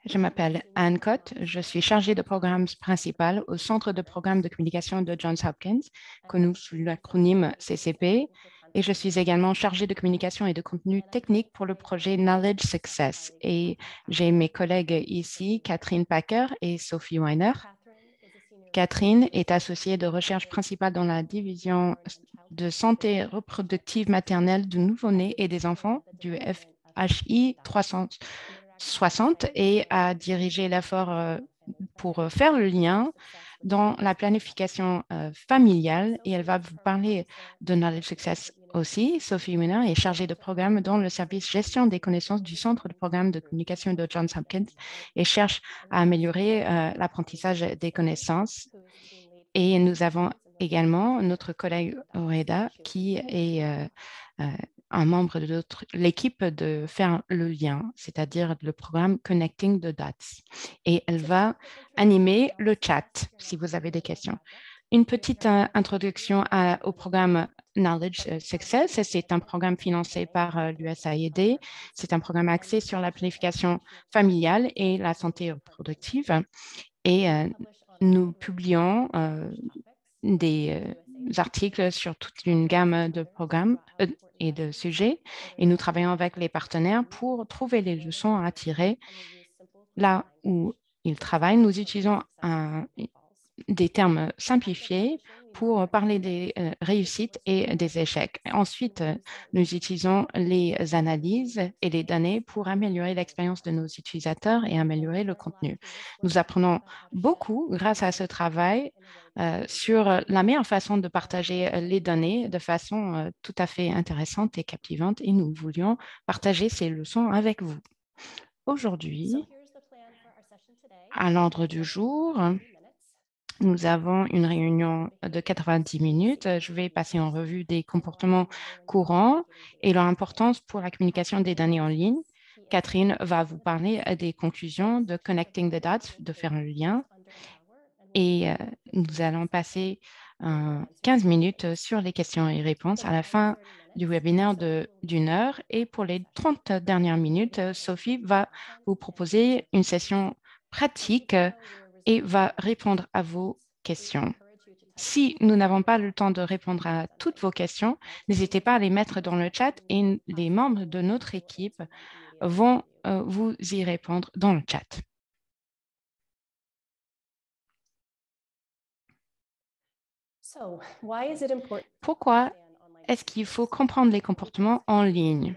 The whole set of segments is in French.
Je m'appelle Anne Cott, je suis chargée de programme principal au Centre de programme de communication de Johns Hopkins, connu sous l'acronyme CCP, et je suis également chargée de communication et de contenu technique pour le projet Knowledge Success. Et j'ai mes collègues ici, Catherine Packer et Sophie Weiner. Catherine est associée de recherche principale dans la division de santé reproductive maternelle du nouveau-né et des enfants du FHI 360 et a dirigé l'effort pour faire le lien dans la planification familiale. Et elle va vous parler de Knowledge Success aussi. Sophie Weiner est chargée de programme dans le service gestion des connaissances du Centre de programme de communication de Johns Hopkins et cherche à améliorer l'apprentissage des connaissances. Et nous avons également notre collègue Oreda qui est un membre de l'équipe de faire le lien, c'est-à-dire le programme Connecting the Dots. Et elle va animer le chat si vous avez des questions. Une petite introduction au programme Knowledge Success. C'est un programme financé par l'USAID. C'est un programme axé sur la planification familiale et la santé reproductive. Et nous publions des articles sur toute une gamme de programmes et de sujets. Et nous travaillons avec les partenaires pour trouver les leçons à tirer là où ils travaillent. Nous utilisons des termes simplifiés pour parler des réussites et des échecs. Ensuite, nous utilisons les analyses et les données pour améliorer l'expérience de nos utilisateurs et améliorer le contenu. Nous apprenons beaucoup grâce à ce travail sur la meilleure façon de partager les données de façon tout à fait intéressante et captivante et nous voulions partager ces leçons avec vous. Aujourd'hui, à l'ordre du jour, nous avons une réunion de 90 minutes. Je vais passer en revue des comportements courants et leur importance pour la communication des données en ligne. Catherine va vous parler des conclusions de Connecting the Dots, de faire un lien. Et nous allons passer 15 minutes sur les questions et réponses à la fin du webinaire d'une heure. Et pour les 30 dernières minutes, Sophie va vous proposer une session pratique et va répondre à vos questions. Si nous n'avons pas le temps de répondre à toutes vos questions, n'hésitez pas à les mettre dans le chat et les membres de notre équipe vont vous y répondre dans le chat. Pourquoi est-ce qu'il faut comprendre les comportements en ligne?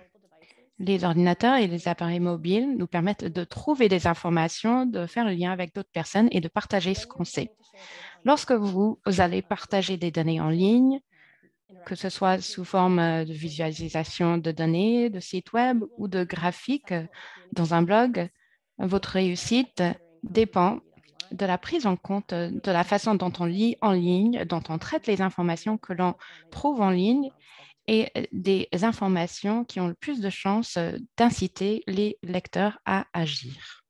Les ordinateurs et les appareils mobiles nous permettent de trouver des informations, de faire le lien avec d'autres personnes et de partager ce qu'on sait. Lorsque vous allez partager des données en ligne, que ce soit sous forme de visualisation de données, de sites web ou de graphiques dans un blog, votre réussite dépend de la prise en compte de la façon dont on lit en ligne, dont on traite les informations que l'on trouve en ligne et des informations qui ont le plus de chances d'inciter les lecteurs à agir.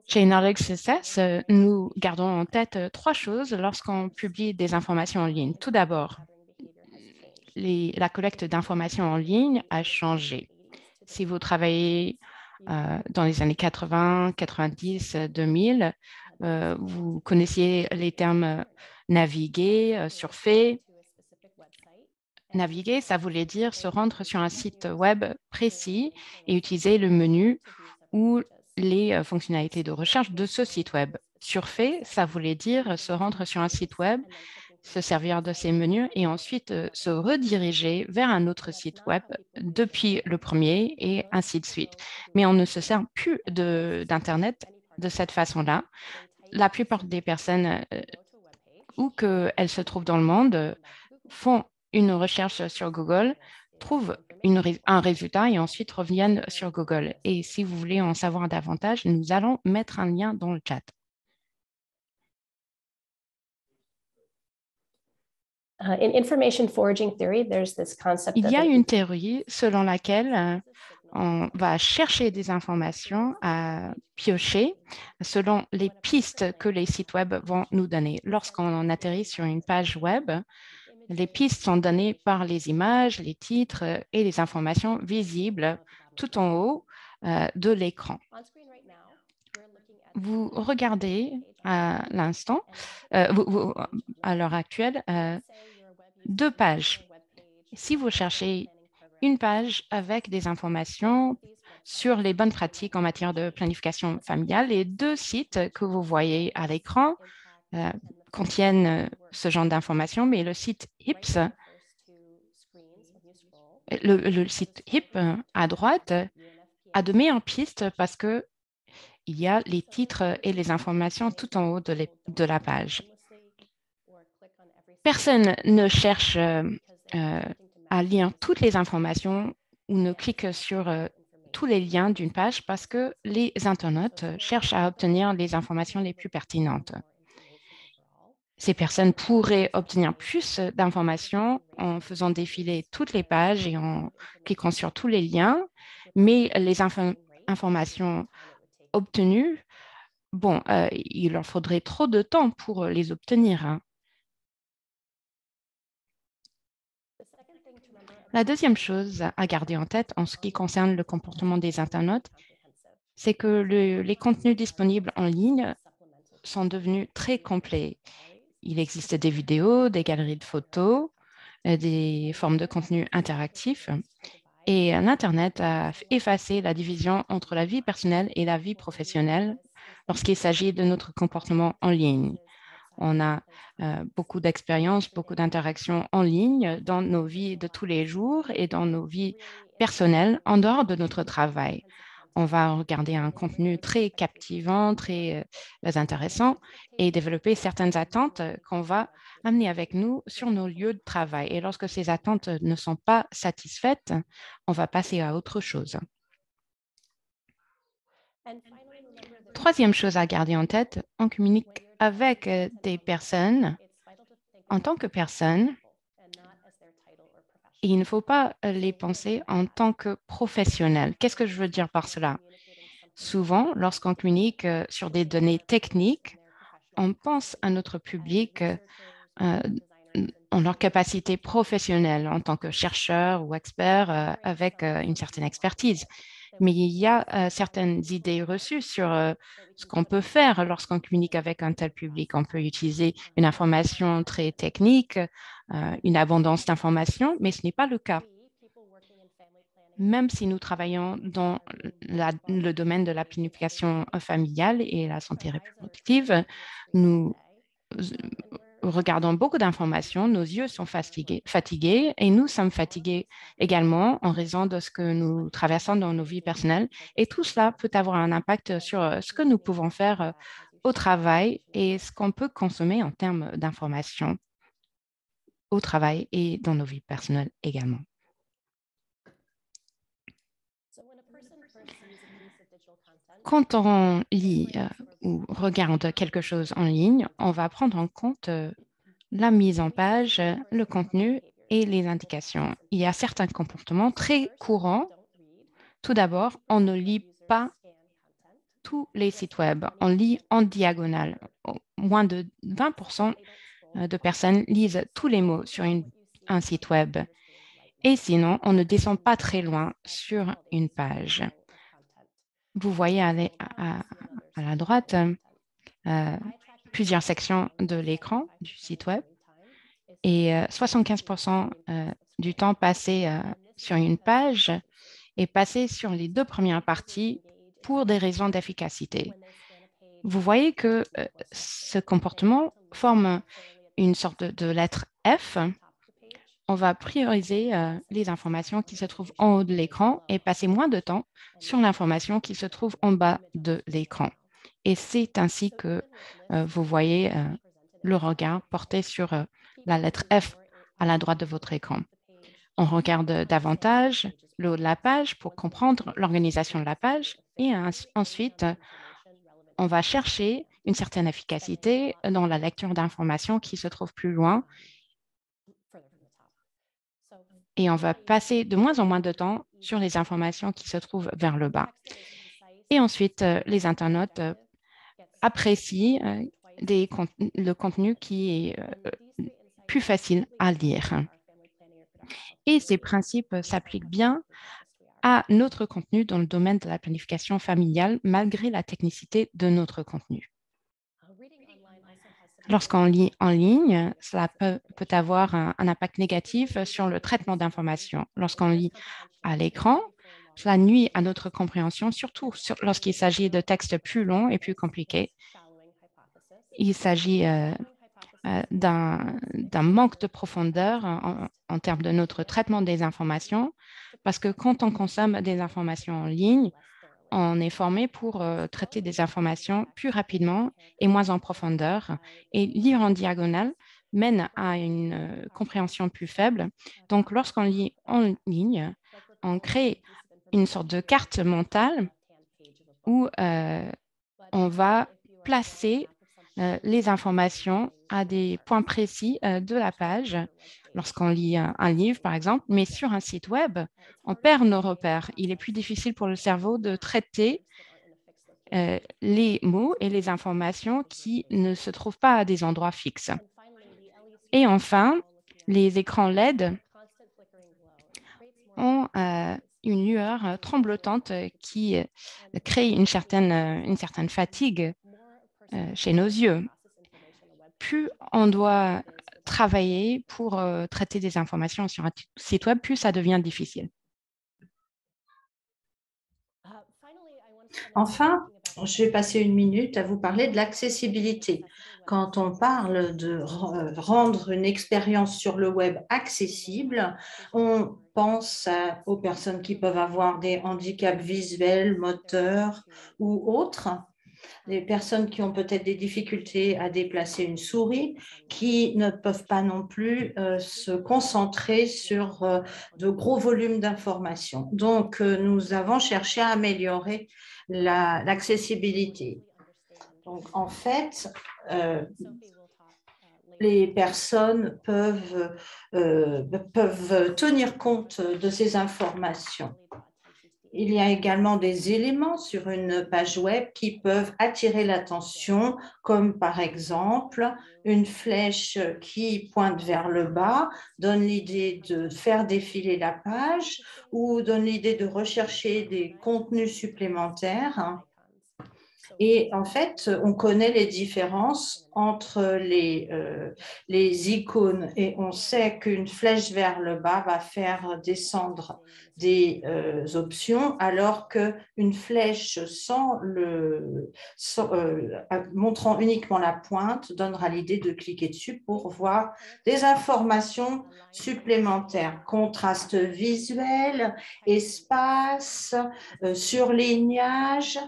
Chez Knowledge Success, nous gardons en tête trois choses lorsqu'on publie des informations en ligne. Tout d'abord, la collecte d'informations en ligne a changé. Si vous travaillez dans les années 80, 90, 2000, vous connaissiez les termes naviguer, surfer. Naviguer, ça voulait dire se rendre sur un site web précis et utiliser le menu ou les fonctionnalités de recherche de ce site web. Surfer, ça voulait dire se rendre sur un site web, se servir de ces menus et ensuite se rediriger vers un autre site web depuis le premier et ainsi de suite. Mais on ne se sert plus d'Internet de cette façon-là. La plupart des personnes, où qu'elles se trouvent dans le monde, font une recherche sur Google, trouvent un résultat et ensuite reviennent sur Google. Et si vous voulez en savoir davantage, nous allons mettre un lien dans le chat. Il y a une théorie selon laquelle on va chercher des informations à piocher selon les pistes que les sites web vont nous donner. Lorsqu'on atterrit sur une page web, Les pistes sont données par les images, les titres et les informations visibles tout en haut de l'écran. Vous regardez à l'instant, à l'heure actuelle, deux pages. Si vous cherchez une page avec des informations sur les bonnes pratiques en matière de planification familiale, les deux sites que vous voyez à l'écran contiennent ce genre d'informations, mais le site HIPS, le site HIP à droite, a de meilleures pistes parce qu'il y a les titres et les informations tout en haut de la page. Personne ne cherche à lire toutes les informations ou ne clique sur tous les liens d'une page parce que les internautes cherchent à obtenir les informations les plus pertinentes. Ces personnes pourraient obtenir plus d'informations en faisant défiler toutes les pages et en cliquant sur tous les liens, mais les informations obtenues, bon, il leur faudrait trop de temps pour les obtenir, hein. La deuxième chose à garder en tête en ce qui concerne le comportement des internautes, c'est que les contenus disponibles en ligne sont devenus très complets. Il existe des vidéos, des galeries de photos, des formes de contenu interactifs. Et l'Internet a effacé la division entre la vie personnelle et la vie professionnelle lorsqu'il s'agit de notre comportement en ligne. On a beaucoup d'expériences, beaucoup d'interactions en ligne dans nos vies de tous les jours et dans nos vies personnelles en dehors de notre travail. On va regarder un contenu très captivant, très intéressant et développer certaines attentes qu'on va amener avec nous sur nos lieux de travail. Et lorsque ces attentes ne sont pas satisfaites, on va passer à autre chose. Troisième chose à garder en tête, on communique avec des personnes en tant que personne. Et il ne faut pas les penser en tant que professionnels. Qu'est-ce que je veux dire par cela? Souvent, lorsqu'on communique sur des données techniques, on pense à notre public en leur capacité professionnelle en tant que chercheur ou expert avec une certaine expertise. Mais il y a certaines idées reçues sur ce qu'on peut faire lorsqu'on communique avec un tel public. On peut utiliser une information très technique, une abondance d'informations, mais ce n'est pas le cas. Même si nous travaillons dans le domaine de la planification familiale et la santé reproductive, nous regardons beaucoup d'informations, nos yeux sont fatigués et nous sommes fatigués également en raison de ce que nous traversons dans nos vies personnelles. Et tout cela peut avoir un impact sur ce que nous pouvons faire au travail et ce qu'on peut consommer en termes d'informations au travail et dans nos vies personnelles également. Quand on lit ou regarde quelque chose en ligne, on va prendre en compte la mise en page, le contenu et les indications. Il y a certains comportements très courants. Tout d'abord, on ne lit pas tous les sites web. On lit en diagonale. Moins de 20% de personnes lisent tous les mots sur un site web. Et sinon, on ne descend pas très loin sur une page. Vous voyez à la droite plusieurs sections de l'écran du site web et 75% du temps passé sur une page est passé sur les deux premières parties pour des raisons d'efficacité. Vous voyez que ce comportement forme une sorte de lettre F. On va prioriser les informations qui se trouvent en haut de l'écran et passer moins de temps sur l'information qui se trouve en bas de l'écran. Et c'est ainsi que vous voyez le regard porté sur la lettre F à la droite de votre écran. On regarde davantage le haut de la page pour comprendre l'organisation de la page et ensuite, on va chercher une certaine efficacité dans la lecture d'informations qui se trouvent plus loin et on va passer de moins en moins de temps sur les informations qui se trouvent vers le bas. Et ensuite, les internautes apprécient le contenu qui est plus facile à lire. Et ces principes s'appliquent bien à notre contenu dans le domaine de la planification familiale, malgré la technicité de notre contenu. Lorsqu'on lit en ligne, cela peut avoir un impact négatif sur le traitement d'informations. Lorsqu'on lit à l'écran, cela nuit à notre compréhension, surtout lorsqu'il s'agit de textes plus longs et plus compliqués. Il s'agit d'un manque de profondeur en termes de notre traitement des informations, parce que quand on consomme des informations en ligne, on est formé pour traiter des informations plus rapidement et moins en profondeur. Et lire en diagonale mène à une compréhension plus faible. Donc, lorsqu'on lit en ligne, on crée une sorte de carte mentale où on va placer les informations à des points précis de la page lorsqu'on lit un livre, par exemple, mais sur un site web, on perd nos repères. Il est plus difficile pour le cerveau de traiter les mots et les informations qui ne se trouvent pas à des endroits fixes. Et enfin, les écrans LED ont une lueur tremblotante qui crée une certaine fatigue chez nos yeux. Plus on doit travailler pour traiter des informations sur un site web, plus ça devient difficile. Enfin, je vais passer une minute à vous parler de l'accessibilité. Quand on parle de rendre une expérience sur le web accessible, on pense aux personnes qui peuvent avoir des handicaps visuels, moteurs ou autres, des personnes qui ont peut-être des difficultés à déplacer une souris, qui ne peuvent pas non plus se concentrer sur de gros volumes d'informations. Donc, nous avons cherché à améliorer l'accessibilité. Donc, en fait, les personnes peuvent tenir compte de ces informations. Il y a également des éléments sur une page web qui peuvent attirer l'attention, comme par exemple une flèche qui pointe vers le bas, donne l'idée de faire défiler la page ou donne l'idée de rechercher des contenus supplémentaires. Et en fait, on connaît les différences entre les icônes et on sait qu'une flèche vers le bas va faire descendre des options, alors qu'une flèche montrant uniquement la pointe donnera l'idée de cliquer dessus pour voir des informations supplémentaires. Contraste visuel, espace, surlignage.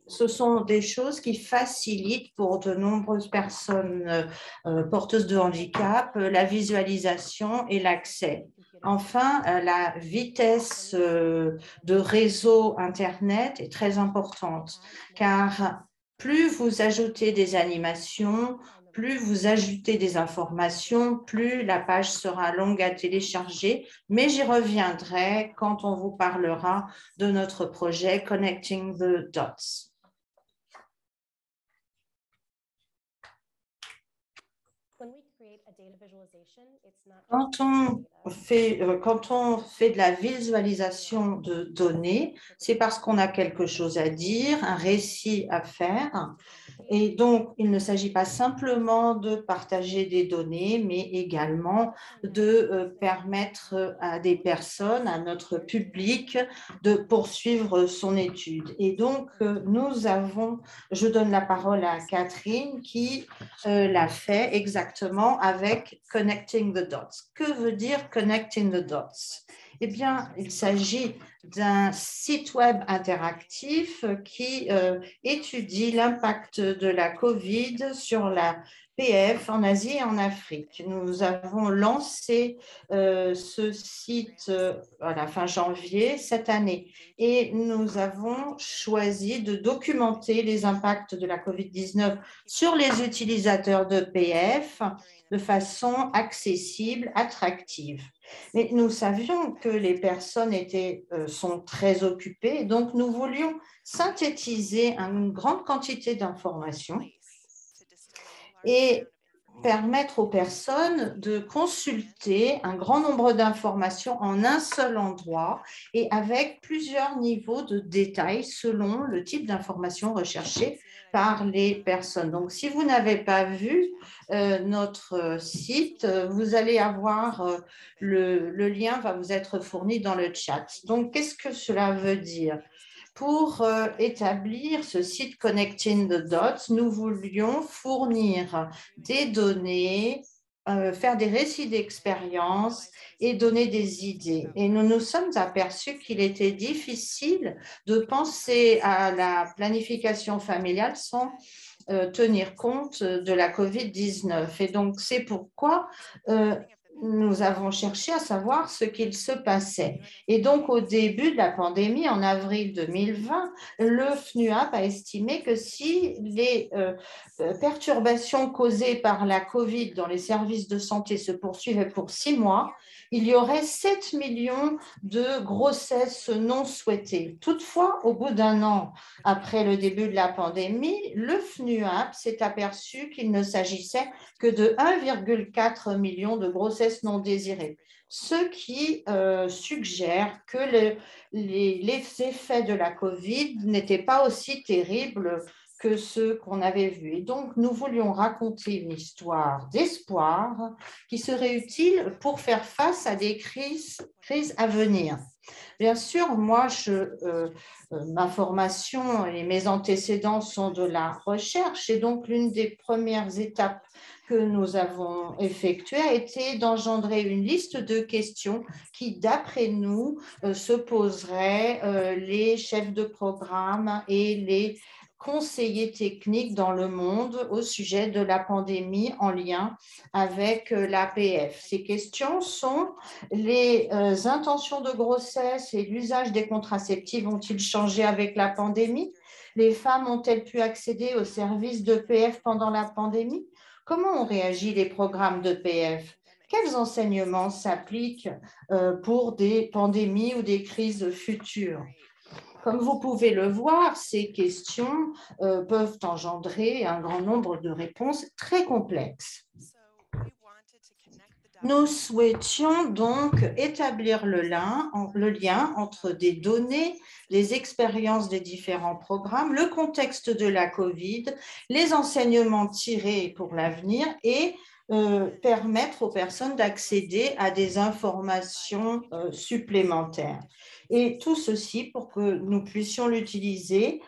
Ce sont des choses qui facilitent pour de nombreuses personnes porteuses de handicap la visualisation et l'accès. Enfin, la vitesse de réseau Internet est très importante, car plus vous ajoutez des animations, plus vous ajoutez des informations, plus la page sera longue à télécharger, mais j'y reviendrai quand on vous parlera de notre projet Connecting the Dots. Quand on fait de la visualisation de données, c'est parce qu'on a quelque chose à dire, un récit à faire. Et donc, il ne s'agit pas simplement de partager des données, mais également de permettre à des personnes, à notre public, de poursuivre son étude. Et donc, je donne la parole à Catherine qui l'a fait exactement avec Connecting the Dots. Que veut dire Connecting the Dots? Eh bien, il s'agit d'un site web interactif qui étudie l'impact de la COVID sur la PF en Asie et en Afrique. Nous avons lancé ce site à la fin janvier cette année et nous avons choisi de documenter les impacts de la COVID-19 sur les utilisateurs de PF de façon accessible, attractive. Mais nous savions que les personnes sont très occupées, donc nous voulions synthétiser une grande quantité d'informations et permettre aux personnes de consulter un grand nombre d'informations en un seul endroit et avec plusieurs niveaux de détails selon le type d'information recherchée par les personnes. Donc, si vous n'avez pas vu notre site, vous allez avoir, le lien va vous être fourni dans le chat. Donc, qu'est-ce que cela veut dire? Pour établir ce site Connecting the Dots, nous voulions fournir des données, faire des récits d'expérience et donner des idées. Et nous nous sommes aperçus qu'il était difficile de penser à la planification familiale sans tenir compte de la COVID-19. Et donc, c'est pourquoi nous avons cherché à savoir ce qu'il se passait. Et donc, au début de la pandémie, en avril 2020, le FNUAP a estimé que si les perturbations causées par la COVID dans les services de santé se poursuivaient pour 6 mois, il y aurait 7 millions de grossesses non souhaitées. Toutefois, au bout d'un an après le début de la pandémie, le FNUAP s'est aperçu qu'il ne s'agissait que de 1,4 million de grossesses non désirées, ce qui suggère que les effets de la COVID n'étaient pas aussi terribles que ceux qu'on avait vus. Et donc, nous voulions raconter une histoire d'espoir qui serait utile pour faire face à des crises à venir. Bien sûr, moi, ma formation et mes antécédents sont de la recherche et donc l'une des premières étapes que nous avons effectuées a été d'engendrer une liste de questions qui, d'après nous, se poseraient les chefs de programme et les conseillers techniques dans le monde au sujet de la pandémie en lien avec l'APF. Ces questions sont: les intentions de grossesse et l'usage des contraceptifs ont-ils changé avec la pandémie? Les femmes ont-elles pu accéder aux services d'EPF pendant la pandémie? Comment ont réagi les programmes d'EPF? Quels enseignements s'appliquent pour des pandémies ou des crises futures? Comme vous pouvez le voir, ces questions peuvent engendrer un grand nombre de réponses très complexes. Nous souhaitions donc établir le lien entre des données, les expériences des différents programmes, le contexte de la COVID, les enseignements tirés pour l'avenir et permettre aux personnes d'accéder à des informations supplémentaires. Et tout ceci pour que nous puissions l'utiliser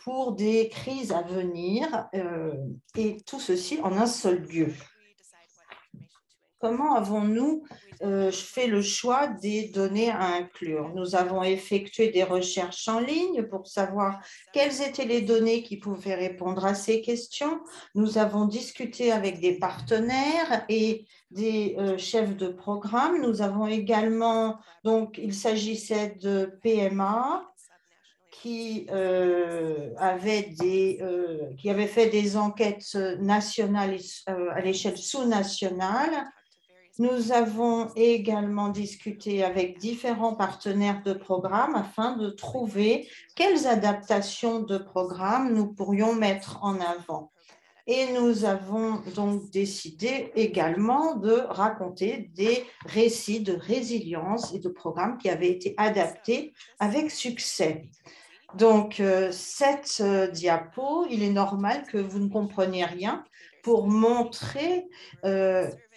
pour des crises à venir et tout ceci en un seul lieu. Comment avons-nous fait le choix des données à inclure? Nous avons effectué des recherches en ligne pour savoir quelles étaient les données qui pouvaient répondre à ces questions. Nous avons discuté avec des partenaires et des chefs de programme. Nous avons également, donc il s'agissait de PMA, qui avait fait des enquêtes nationales à l'échelle sous-nationale. Nous avons également discuté avec différents partenaires de programmes afin de trouver quelles adaptations de programmes nous pourrions mettre en avant. Et nous avons donc décidé également de raconter des récits de résilience et de programmes qui avaient été adaptés avec succès. Donc, cette diapo, il est normal que vous ne compreniez rien. Pour montrer,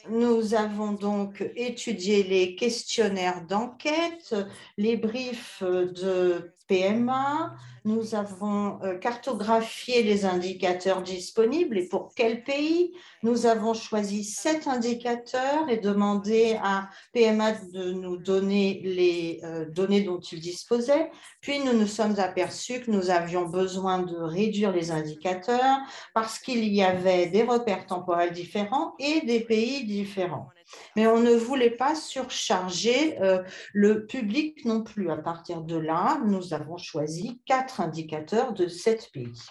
nous avons donc étudié les questionnaires d'enquête, les briefs de PMA, nous avons cartographié les indicateurs disponibles et pour quel pays. Nous avons choisi 7 indicateurs et demandé à PMA de nous donner les données dont il disposait. Puis nous nous sommes aperçus que nous avions besoin de réduire les indicateurs parce qu'il y avait des repères temporels différents et des pays différents. Mais on ne voulait pas surcharger le public non plus. À partir de là, nous avons choisi 4 indicateurs de 7 pays.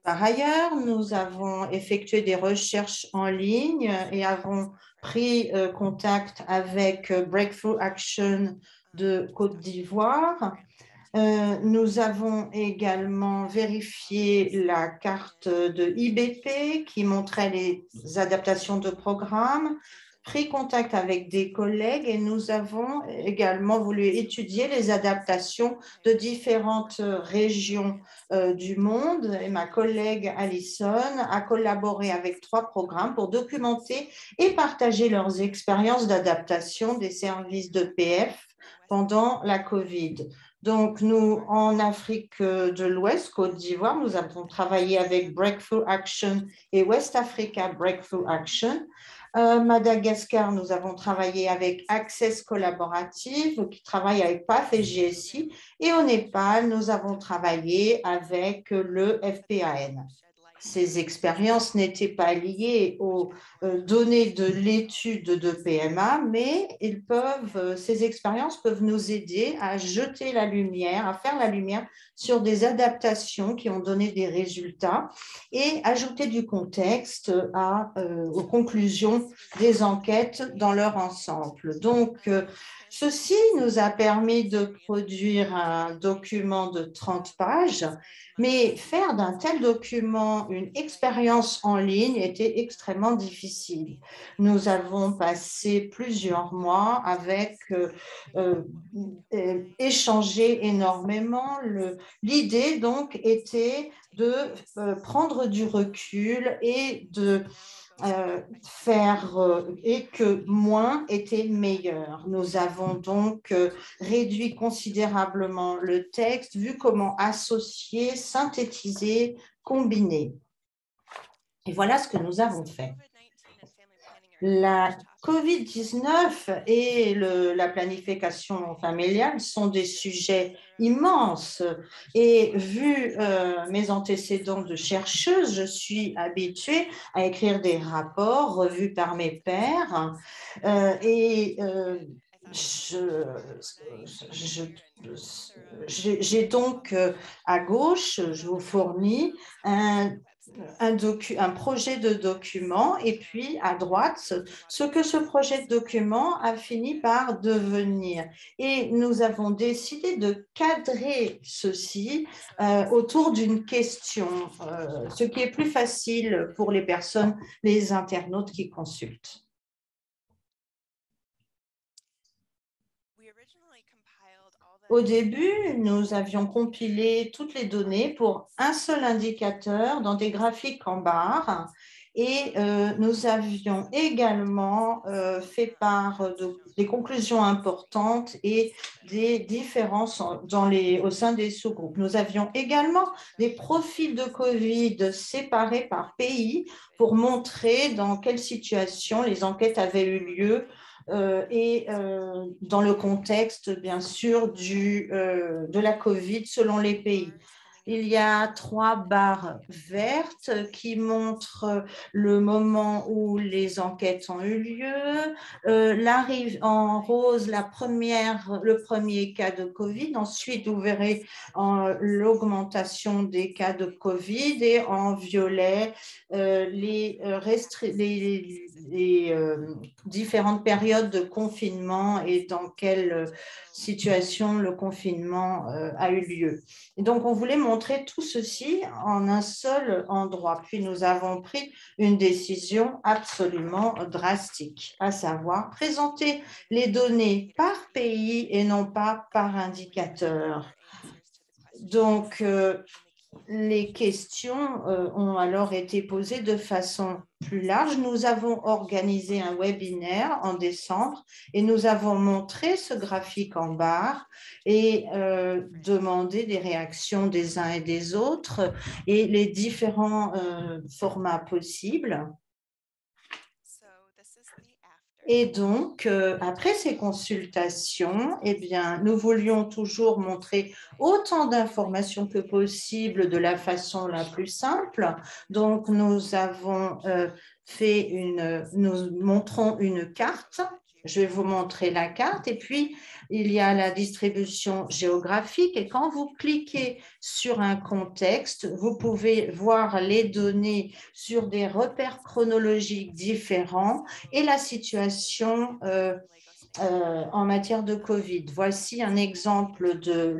Par ailleurs, nous avons effectué des recherches en ligne et avons pris contact avec Breakthrough Action de Côte d'Ivoire. Nous avons également vérifié la carte de IBP qui montrait les adaptations de programmes, pris contact avec des collègues et nous avons également voulu étudier les adaptations de différentes régions du monde. Et ma collègue Alison a collaboré avec 3 programmes pour documenter et partager leurs expériences d'adaptation des services de PF pendant la COVID. Donc, nous, en Afrique de l'Ouest, Côte d'Ivoire, nous avons travaillé avec Breakthrough Action et West Africa Breakthrough Action. Madagascar, nous avons travaillé avec Access Collaborative, qui travaille avec PAF et GSI. Et au Népal, nous avons travaillé avec le FPAN. Ces expériences n'étaient pas liées aux données de l'étude de PMA, mais ces expériences peuvent nous aider à jeter la lumière, à faire la lumière sur des adaptations qui ont donné des résultats et ajouter du contexte aux conclusions des enquêtes dans leur ensemble. Donc, ceci nous a permis de produire un document de 30 pages, mais faire d'un tel document une expérience en ligne était extrêmement difficile. Nous avons passé plusieurs mois avec échanger énormément. L'idée donc était de prendre du recul et de et que moins était meilleur. Nous avons donc réduit considérablement le texte, vu comment associer, synthétiser, combiner. Et voilà ce que nous avons fait. La COVID-19 et la planification familiale sont des sujets immenses. Et vu mes antécédents de chercheuse, je suis habituée à écrire des rapports revus par mes pairs. J'ai donc à gauche, je vous fournis un projet de document et puis à droite, ce que ce projet de document a fini par devenir. Et nous avons décidé de cadrer ceci autour d'une question, ce qui est plus facile pour les personnes, les internautes qui consultent. Au début, nous avions compilé toutes les données pour un seul indicateur dans des graphiques en barres et nous avions également fait part des conclusions importantes et des différences au sein des sous-groupes. Nous avions également des profils de COVID séparés par pays pour montrer dans quelle situation les enquêtes avaient eu lieu dans le contexte, bien sûr, de la COVID selon les pays. Il y a 3 barres vertes qui montrent le moment où les enquêtes ont eu lieu. En rose, le premier cas de Covid. Ensuite, vous verrez l'augmentation des cas de Covid et en violet, les différentes périodes de confinement et dans quelle situation le confinement a eu lieu. Et donc, on voulait montrer tout ceci en un seul endroit. Puis, nous avons pris une décision absolument drastique, à savoir présenter les données par pays et non pas par indicateur. Donc, les questions ont alors été posées de façon plus large. Nous avons organisé un webinaire en décembre et nous avons montré ce graphique en barre et demandé des réactions des uns et des autres et les différents formats possibles. Et donc, après ces consultations, eh bien, nous voulions toujours montrer autant d'informations que possible de la façon la plus simple. Donc, nous avons nous montrons une carte Je vais vous montrer la carte et puis il y a la distribution géographique et quand vous cliquez sur un contexte, vous pouvez voir les données sur des repères chronologiques différents et la situation en matière de Covid. Voici un exemple de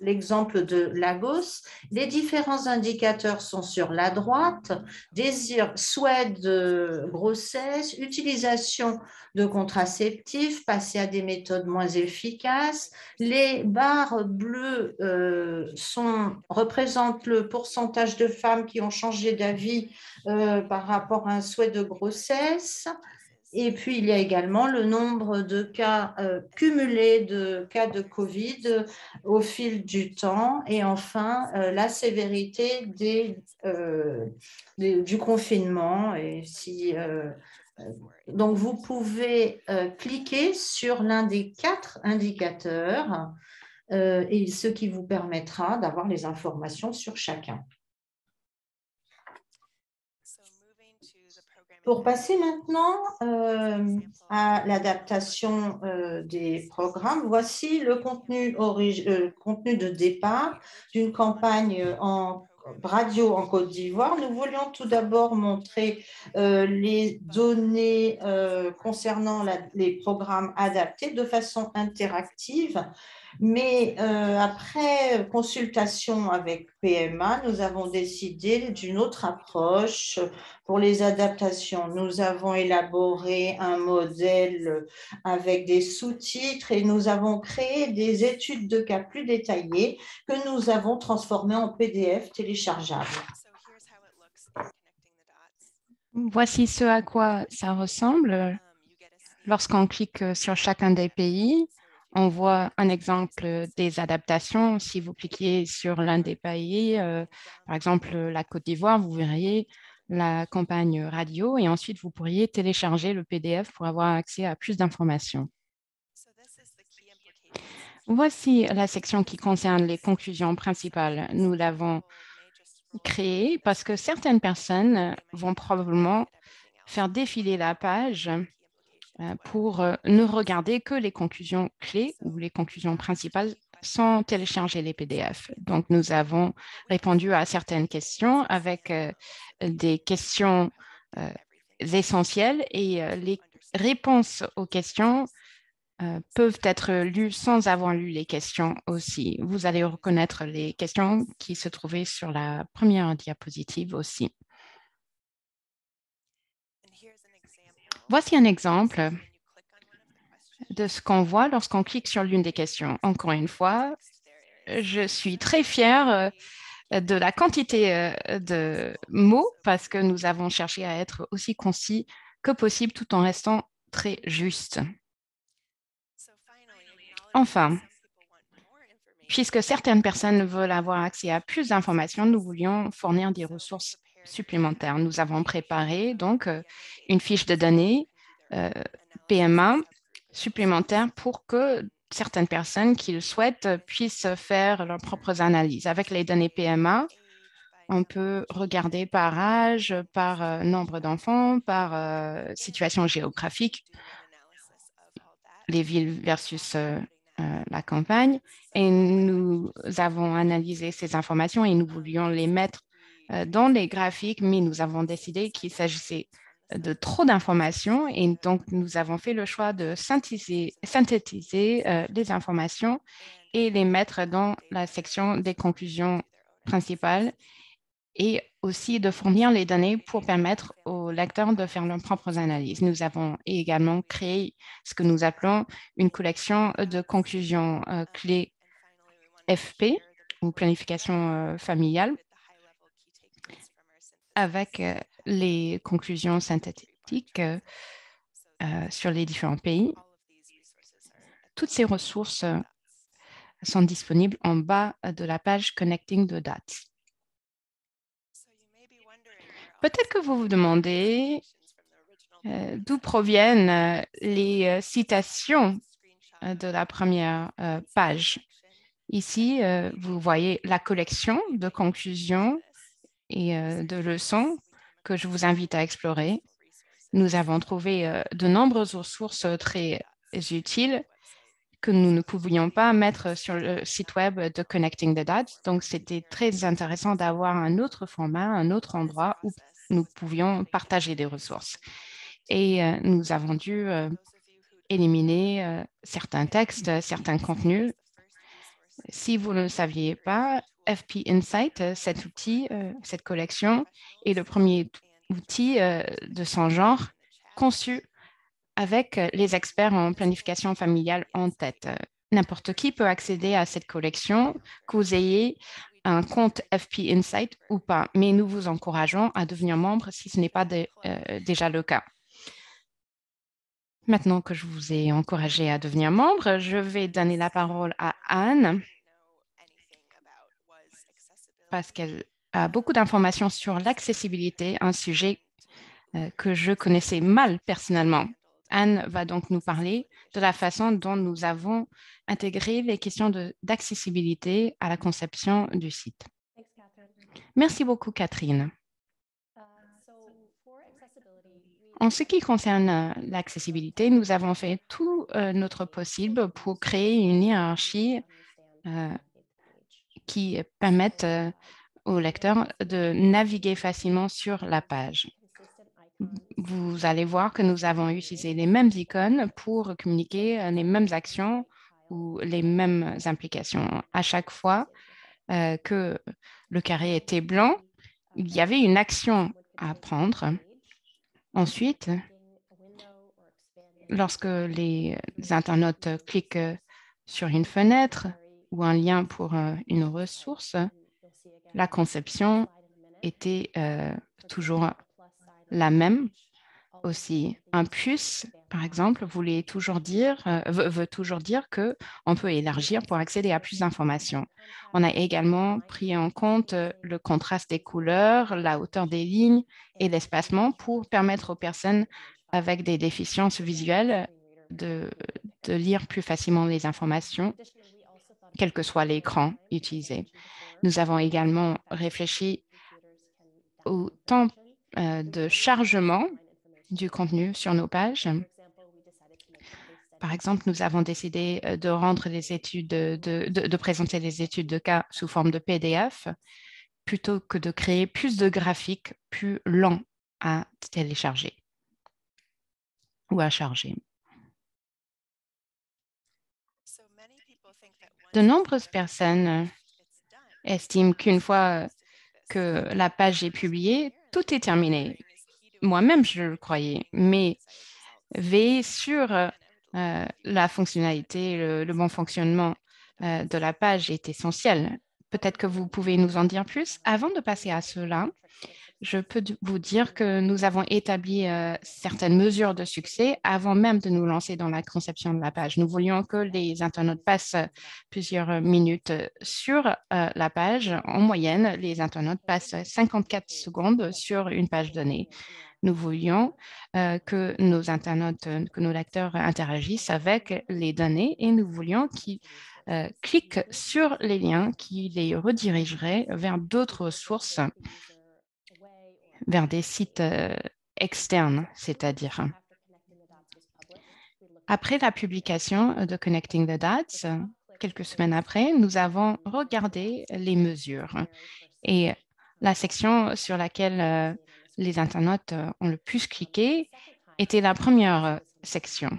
l'exemple de Lagos. Les différents indicateurs sont sur la droite. Désir, souhait de grossesse, utilisation de contraceptifs, passer à des méthodes moins efficaces. Les barres bleues représentent le pourcentage de femmes qui ont changé d'avis par rapport à un souhait de grossesse. Et puis, il y a également le nombre de cas cumulés de cas de Covid au fil du temps. Et enfin, la sévérité du confinement. Et donc, vous pouvez cliquer sur l'un des 4 indicateurs et ce qui vous permettra d'avoir les informations sur chacun. Pour passer maintenant à l'adaptation des programmes, voici le contenu de départ d'une campagne en radio en Côte d'Ivoire. Nous voulions tout d'abord montrer les données concernant les programmes adaptés de façon interactive. Mais après consultation avec PMA, nous avons décidé d'une autre approche pour les adaptations. Nous avons élaboré un modèle avec des sous-titres et nous avons créé des études de cas plus détaillées que nous avons transformées en PDF téléchargeable. Voici ce à quoi ça ressemble. Lorsqu'on clique sur chacun des pays, on voit un exemple des adaptations. Si vous cliquez sur l'un des pays, par exemple la Côte d'Ivoire, vous verriez la campagne radio et ensuite vous pourriez télécharger le PDF pour avoir accès à plus d'informations. Voici la section qui concerne les conclusions principales. Nous l'avons créée parce que certaines personnes vont probablement faire défiler la page pour ne regarder que les conclusions clés ou les conclusions principales sans télécharger les PDF. Donc, nous avons répondu à certaines questions avec des questions essentielles et les réponses aux questions peuvent être lues sans avoir lu les questions aussi. Vous allez reconnaître les questions qui se trouvaient sur la première diapositive aussi. Voici un exemple de ce qu'on voit lorsqu'on clique sur l'une des questions. Encore une fois, je suis très fière de la quantité de mots parce que nous avons cherché à être aussi concis que possible tout en restant très juste. Enfin, puisque certaines personnes veulent avoir accès à plus d'informations, nous voulions fournir des ressources supplémentaires. Nous avons préparé donc une fiche de données PMA supplémentaire pour que certaines personnes qui le souhaitent puissent faire leurs propres analyses. Avec les données PMA, on peut regarder par âge, par nombre d'enfants, par situation géographique, les villes versus la campagne. Et nous avons analysé ces informations et nous voulions les mettre dans les graphiques, mais nous avons décidé qu'il s'agissait de trop d'informations et donc nous avons fait le choix de synthétiser les informations et les mettre dans la section des conclusions principales et aussi de fournir les données pour permettre aux lecteurs de faire leurs propres analyses. Nous avons également créé ce que nous appelons une collection de conclusions clés FP ou planification familiale avec les conclusions synthétiques sur les différents pays. Toutes ces ressources sont disponibles en bas de la page Connecting the Dots. Peut-être que vous vous demandez d'où proviennent les citations de la première page. Ici, vous voyez la collection de conclusions et de leçons que je vous invite à explorer. Nous avons trouvé de nombreuses ressources très utiles que nous ne pouvions pas mettre sur le site web de Connecting the Dots. Donc, c'était très intéressant d'avoir un autre format, un autre endroit où nous pouvions partager des ressources. Et nous avons dû éliminer certains textes, certains contenus. Si vous ne le saviez pas, FP Insight, cet outil, cette collection, est le premier outil de son genre conçu avec les experts en planification familiale en tête. N'importe qui peut accéder à cette collection, que vous ayez un compte FP Insight ou pas, mais nous vous encourageons à devenir membre si ce n'est pas déjà le cas. Maintenant que je vous ai encouragé à devenir membre, je vais donner la parole à Anne parce qu'elle a beaucoup d'informations sur l'accessibilité, un sujet que je connaissais mal personnellement. Anne va donc nous parler de la façon dont nous avons intégré les questions d'accessibilité à la conception du site. Merci beaucoup, Catherine. En ce qui concerne l'accessibilité, nous avons fait tout notre possible pour créer une hiérarchie qui permette au lecteur de naviguer facilement sur la page. Vous allez voir que nous avons utilisé les mêmes icônes pour communiquer les mêmes actions ou les mêmes implications. À chaque fois que le carré était blanc, il y avait une action à prendre. Ensuite, lorsque les internautes cliquent sur une fenêtre ou un lien pour une ressource, la conception était toujours la même. Aussi, un plus, par exemple, veut toujours dire qu'on peut élargir pour accéder à plus d'informations. On a également pris en compte le contraste des couleurs, la hauteur des lignes et l'espacement pour permettre aux personnes avec des déficiences visuelles de lire plus facilement les informations, quel que soit l'écran utilisé. Nous avons également réfléchi au temps de chargement du contenu sur nos pages. Par exemple, nous avons décidé de rendre les études, de présenter les études de cas sous forme de PDF plutôt que de créer plus de graphiques plus lents à télécharger ou à charger. De nombreuses personnes estiment qu'une fois que la page est publiée, tout est terminé. Moi-même, je le croyais, mais veiller sur la fonctionnalité, le bon fonctionnement de la page est essentiel. Peut-être que vous pouvez nous en dire plus. Avant de passer à cela, je peux vous dire que nous avons établi certaines mesures de succès avant même de nous lancer dans la conception de la page. Nous voulions que les internautes passent plusieurs minutes sur la page. En moyenne, les internautes passent 54 secondes sur une page donnée. Nous voulions que nos internautes, que nos lecteurs interagissent avec les données et nous voulions qu'ils cliquent sur les liens qui les redirigeraient vers d'autres sources, vers des sites externes, c'est-à-dire. Après la publication de Connecting the Dots, quelques semaines après, nous avons regardé les mesures et la section sur laquelle les internautes ont le plus cliqué était la première section.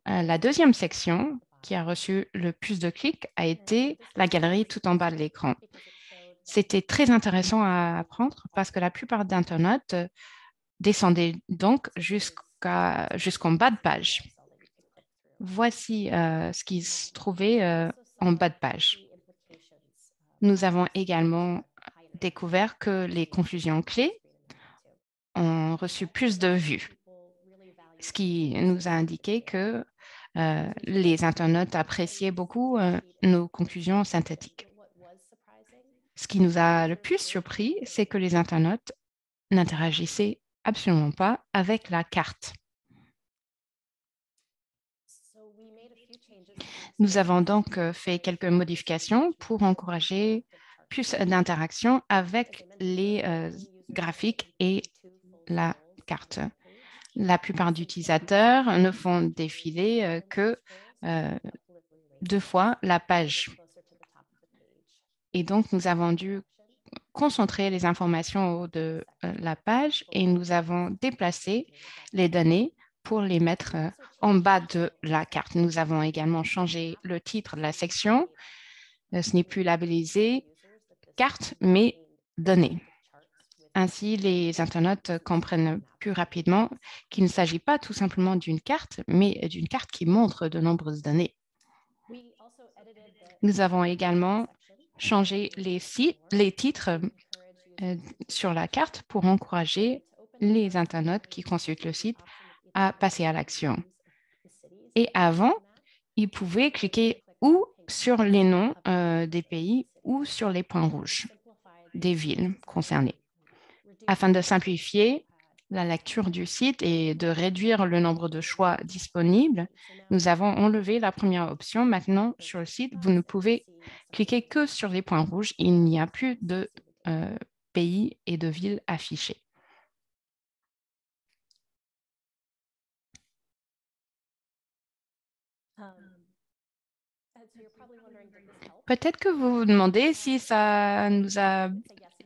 La deuxième section, qui a reçu le plus de clics, a été la galerie tout en bas de l'écran. C'était très intéressant à apprendre parce que la plupart d'internautes descendaient donc jusqu'en bas de page. Voici ce qui se trouvait en bas de page. Nous avons également découvert que les conclusions clés ont reçu plus de vues, ce qui nous a indiqué que les internautes appréciaient beaucoup nos conclusions synthétiques. Ce qui nous a le plus surpris, c'est que les internautes n'interagissaient absolument pas avec la carte. Nous avons donc fait quelques modifications pour encourager plus d'interaction avec les graphiques et la carte. La plupart d'utilisateurs ne font défiler que 2 fois la page. Et donc, nous avons dû concentrer les informations au haut de la page et nous avons déplacé les données pour les mettre en bas de la carte. Nous avons également changé le titre de la section. Ce n'est plus labellisé carte, mais données. Ainsi, les internautes comprennent plus rapidement qu'il ne s'agit pas tout simplement d'une carte, mais d'une carte qui montre de nombreuses données. Nous avons également changé les titres sur la carte pour encourager les internautes qui consultent le site à passer à l'action. Et avant, ils pouvaient cliquer ou sur les noms des pays ou sur les points rouges des villes concernées. Afin de simplifier la lecture du site et de réduire le nombre de choix disponibles, nous avons enlevé la première option. Maintenant, sur le site, vous ne pouvez cliquer que sur les points rouges. Il n'y a plus de pays et de villes affichés. Peut-être que vous vous demandez si ça nous a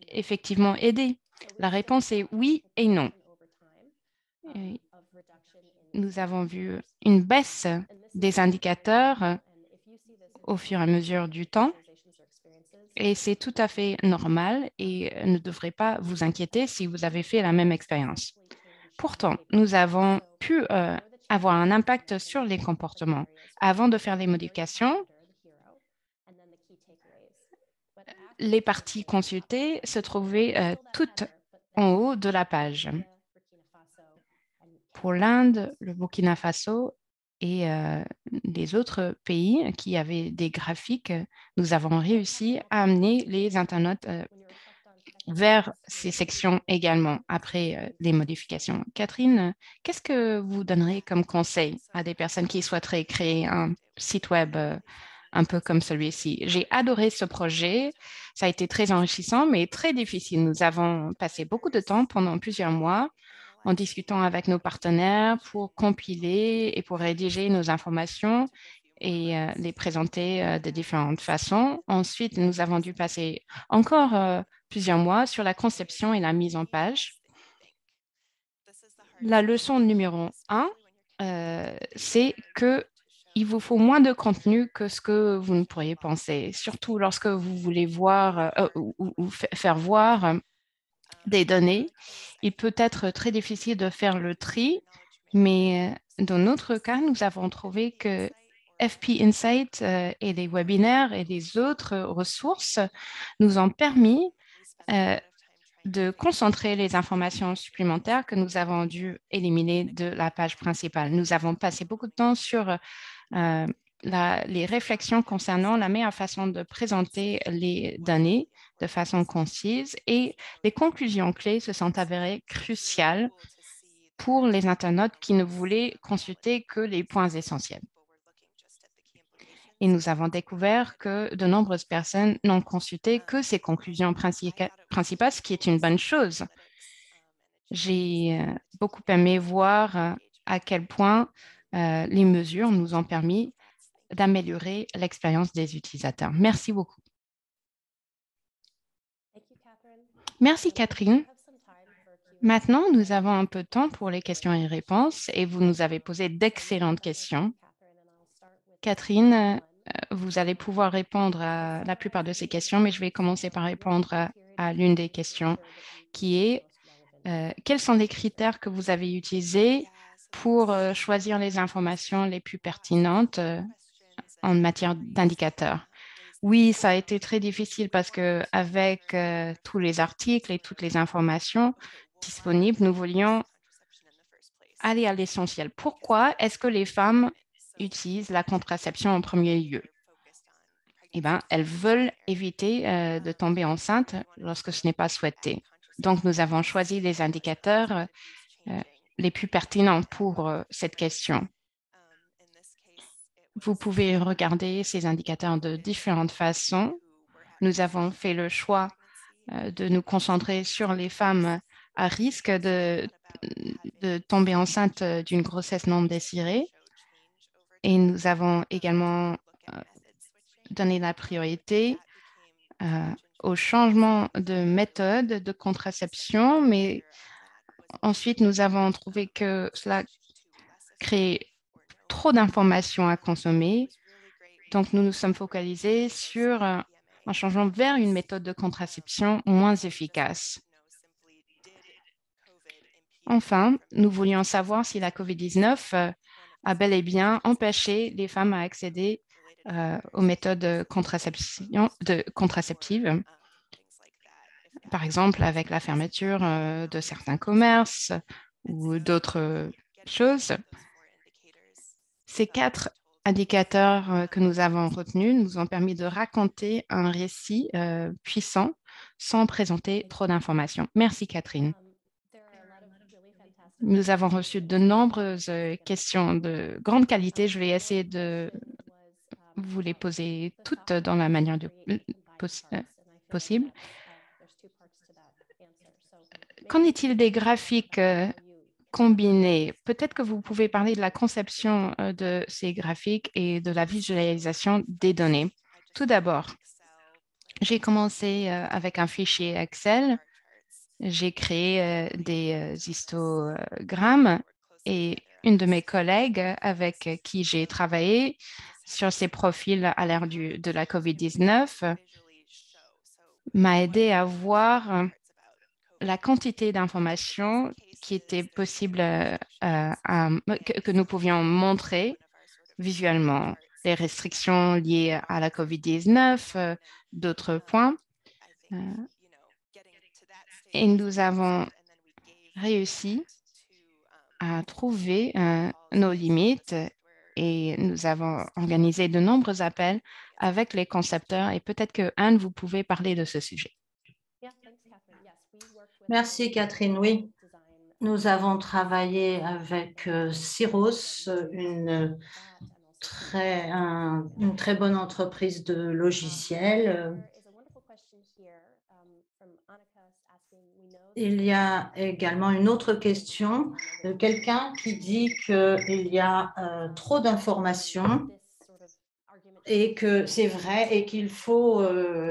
effectivement aidé. La réponse est oui et non. Et nous avons vu une baisse des indicateurs au fur et à mesure du temps et c'est tout à fait normal et ne devrait pas vous inquiéter si vous avez fait la même expérience. Pourtant, nous avons pu avoir un impact sur les comportements. Avant de faire les modifications, les parties consultées se trouvaient toutes en haut de la page. Pour l'Inde, le Burkina Faso et les autres pays qui avaient des graphiques, nous avons réussi à amener les internautes vers ces sections également après les modifications. Catherine, qu'est-ce que vous donnerez comme conseil à des personnes qui souhaiteraient créer un site web un peu comme celui-ci? J'ai adoré ce projet. Ça a été très enrichissant, mais très difficile. Nous avons passé beaucoup de temps pendant plusieurs mois en discutant avec nos partenaires pour compiler et pour rédiger nos informations et les présenter de différentes façons. Ensuite, nous avons dû passer encore plusieurs mois sur la conception et la mise en page. La leçon numéro 1, c'est qu'il vous faut moins de contenu que ce que vous ne pourriez penser, surtout lorsque vous voulez voir ou faire voir des données. Il peut être très difficile de faire le tri, mais dans notre cas, nous avons trouvé que FP Insight et les webinaires et les autres ressources nous ont permis de concentrer les informations supplémentaires que nous avons dû éliminer de la page principale. Nous avons passé beaucoup de temps sur les réflexions concernant la meilleure façon de présenter les données de façon concise et les conclusions clés se sont avérées cruciales pour les internautes qui ne voulaient consulter que les points essentiels. Et nous avons découvert que de nombreuses personnes n'ont consulté que ces conclusions principales, ce qui est une bonne chose. J'ai beaucoup aimé voir à quel point les mesures nous ont permis d'améliorer l'expérience des utilisateurs. Merci beaucoup. Merci, Catherine. Maintenant, nous avons un peu de temps pour les questions et réponses et vous nous avez posé d'excellentes questions. Catherine, vous allez pouvoir répondre à la plupart de ces questions, mais je vais commencer par répondre à l'une des questions qui est quels sont les critères que vous avez utilisés pour choisir les informations les plus pertinentes en matière d'indicateurs? Oui, ça a été très difficile parce qu'avec tous les articles et toutes les informations disponibles, nous voulions aller à l'essentiel. Pourquoi est-ce que les femmes utilisent la contraception en premier lieu? Eh bien, elles veulent éviter de tomber enceinte lorsque ce n'est pas souhaité. Donc, nous avons choisi les indicateurs les plus pertinents pour cette question. Vous pouvez regarder ces indicateurs de différentes façons. Nous avons fait le choix de nous concentrer sur les femmes à risque de tomber enceinte d'une grossesse non désirée. Et nous avons également donné la priorité au changement de méthode de contraception, mais ensuite, nous avons trouvé que cela crée trop d'informations à consommer. Donc, nous nous sommes focalisés sur un changement vers une méthode de contraception moins efficace. Enfin, nous voulions savoir si la COVID-19 a bel et bien empêché les femmes à accéder aux méthodes contraceptives, par exemple avec la fermeture de certains commerces ou d'autres choses. Ces 4 indicateurs que nous avons retenus nous ont permis de raconter un récit puissant sans présenter trop d'informations. Merci, Catherine. Nous avons reçu de nombreuses questions de grande qualité. Je vais essayer de vous les poser toutes dans la manière possible. Qu'en est-il des graphiques combinés? Peut-être que vous pouvez parler de la conception de ces graphiques et de la visualisation des données. Tout d'abord, j'ai commencé avec un fichier Excel. J'ai créé des histogrammes et une de mes collègues avec qui j'ai travaillé sur ces profils à l'ère de la COVID-19 m'a aidé à voir la quantité d'informations qui était possible que nous pouvions montrer visuellement, les restrictions liées à la COVID-19, d'autres points. Et nous avons réussi à trouver nos limites et nous avons organisé de nombreux appels avec les concepteurs et peut-être que Anne, vous pouvez parler de ce sujet. Merci Catherine, oui. Nous avons travaillé avec Syros, une très bonne entreprise de logiciels. Il y a également une autre question de quelqu'un qui dit qu'il y a trop d'informations et que c'est vrai et qu'il faut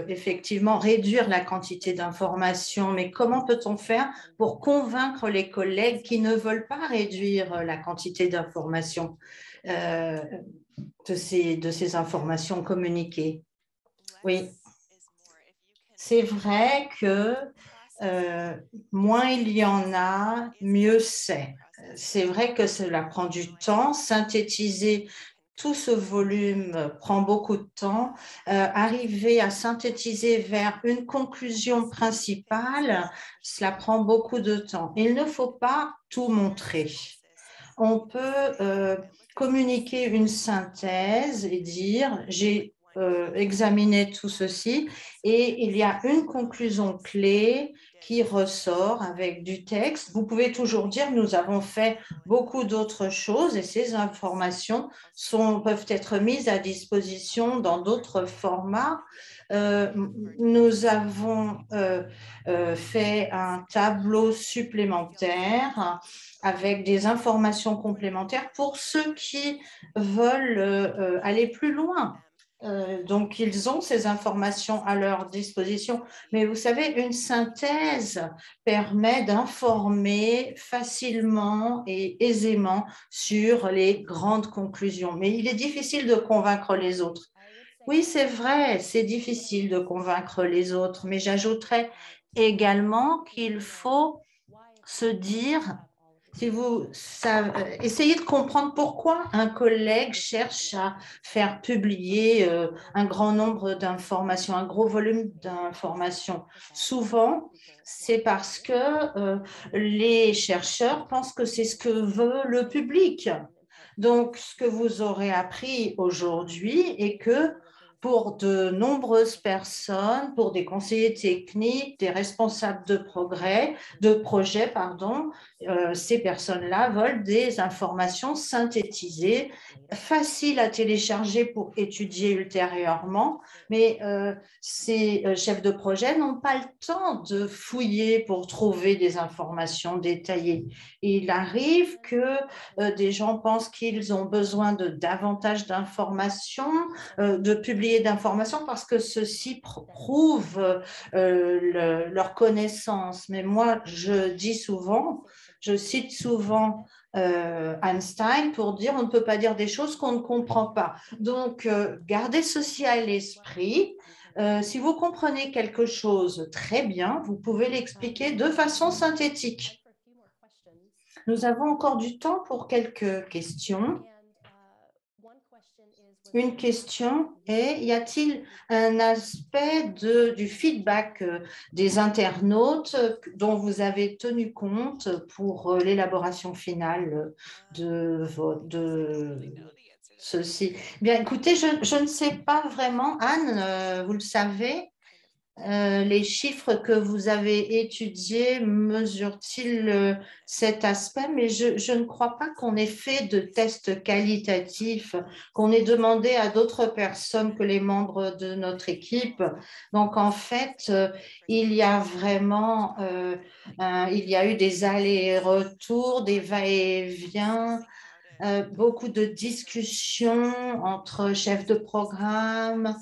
effectivement réduire la quantité d'informations. Mais comment peut-on faire pour convaincre les collègues qui ne veulent pas réduire la quantité d'informations, de ces informations communiquées? Oui, c'est vrai que moins il y en a, mieux c'est. C'est vrai que cela prend du temps. Synthétiser tout ce volume prend beaucoup de temps. Arriver à synthétiser vers une conclusion principale, cela prend beaucoup de temps. Il ne faut pas tout montrer. On peut communiquer une synthèse et dire « j'ai examiné tout ceci et il y a une conclusion clé qui ressort avec du texte. Vous pouvez toujours dire « nous avons fait beaucoup d'autres choses et ces informations peuvent être mises à disposition dans d'autres formats ». Nous avons fait un tableau supplémentaire avec des informations complémentaires pour ceux qui veulent aller plus loin. Donc, ils ont ces informations à leur disposition. Mais vous savez, une synthèse permet d'informer facilement et aisément sur les grandes conclusions. Mais il est difficile de convaincre les autres. Oui, c'est vrai, c'est difficile de convaincre les autres, mais j'ajouterais également qu'il faut se dire, si vous essayez de comprendre pourquoi un collègue cherche à faire publier un grand nombre d'informations, un gros volume d'informations. Souvent, c'est parce que les chercheurs pensent que c'est ce que veut le public. Donc, ce que vous aurez appris aujourd'hui est que pour de nombreuses personnes, pour des conseillers techniques, des responsables de projet, pardon, ces personnes-là veulent des informations synthétisées, faciles à télécharger pour étudier ultérieurement, mais ces chefs de projet n'ont pas le temps de fouiller pour trouver des informations détaillées. Il arrive que des gens pensent qu'ils ont besoin de davantage d'informations, de publier d'informations parce que ceci prouve leur connaissance. Mais moi, je cite souvent Einstein pour dire on ne peut pas dire des choses qu'on ne comprend pas. Donc, gardez ceci à l'esprit. Si vous comprenez quelque chose très bien, vous pouvez l'expliquer de façon synthétique. Nous avons encore du temps pour quelques questions. Une question est, y a-t-il un aspect du feedback des internautes dont vous avez tenu compte pour l'élaboration finale de ceci? Bien, écoutez, je ne sais pas vraiment, Anne, vous le savez, les chiffres que vous avez étudiés mesurent-ils cet aspect? Mais je ne crois pas qu'on ait fait de tests qualitatifs, qu'on ait demandé à d'autres personnes que les membres de notre équipe. Donc, en fait, il y a vraiment, il y a eu des allers-retours, des va-et-vient. Beaucoup de discussions entre chefs de programme,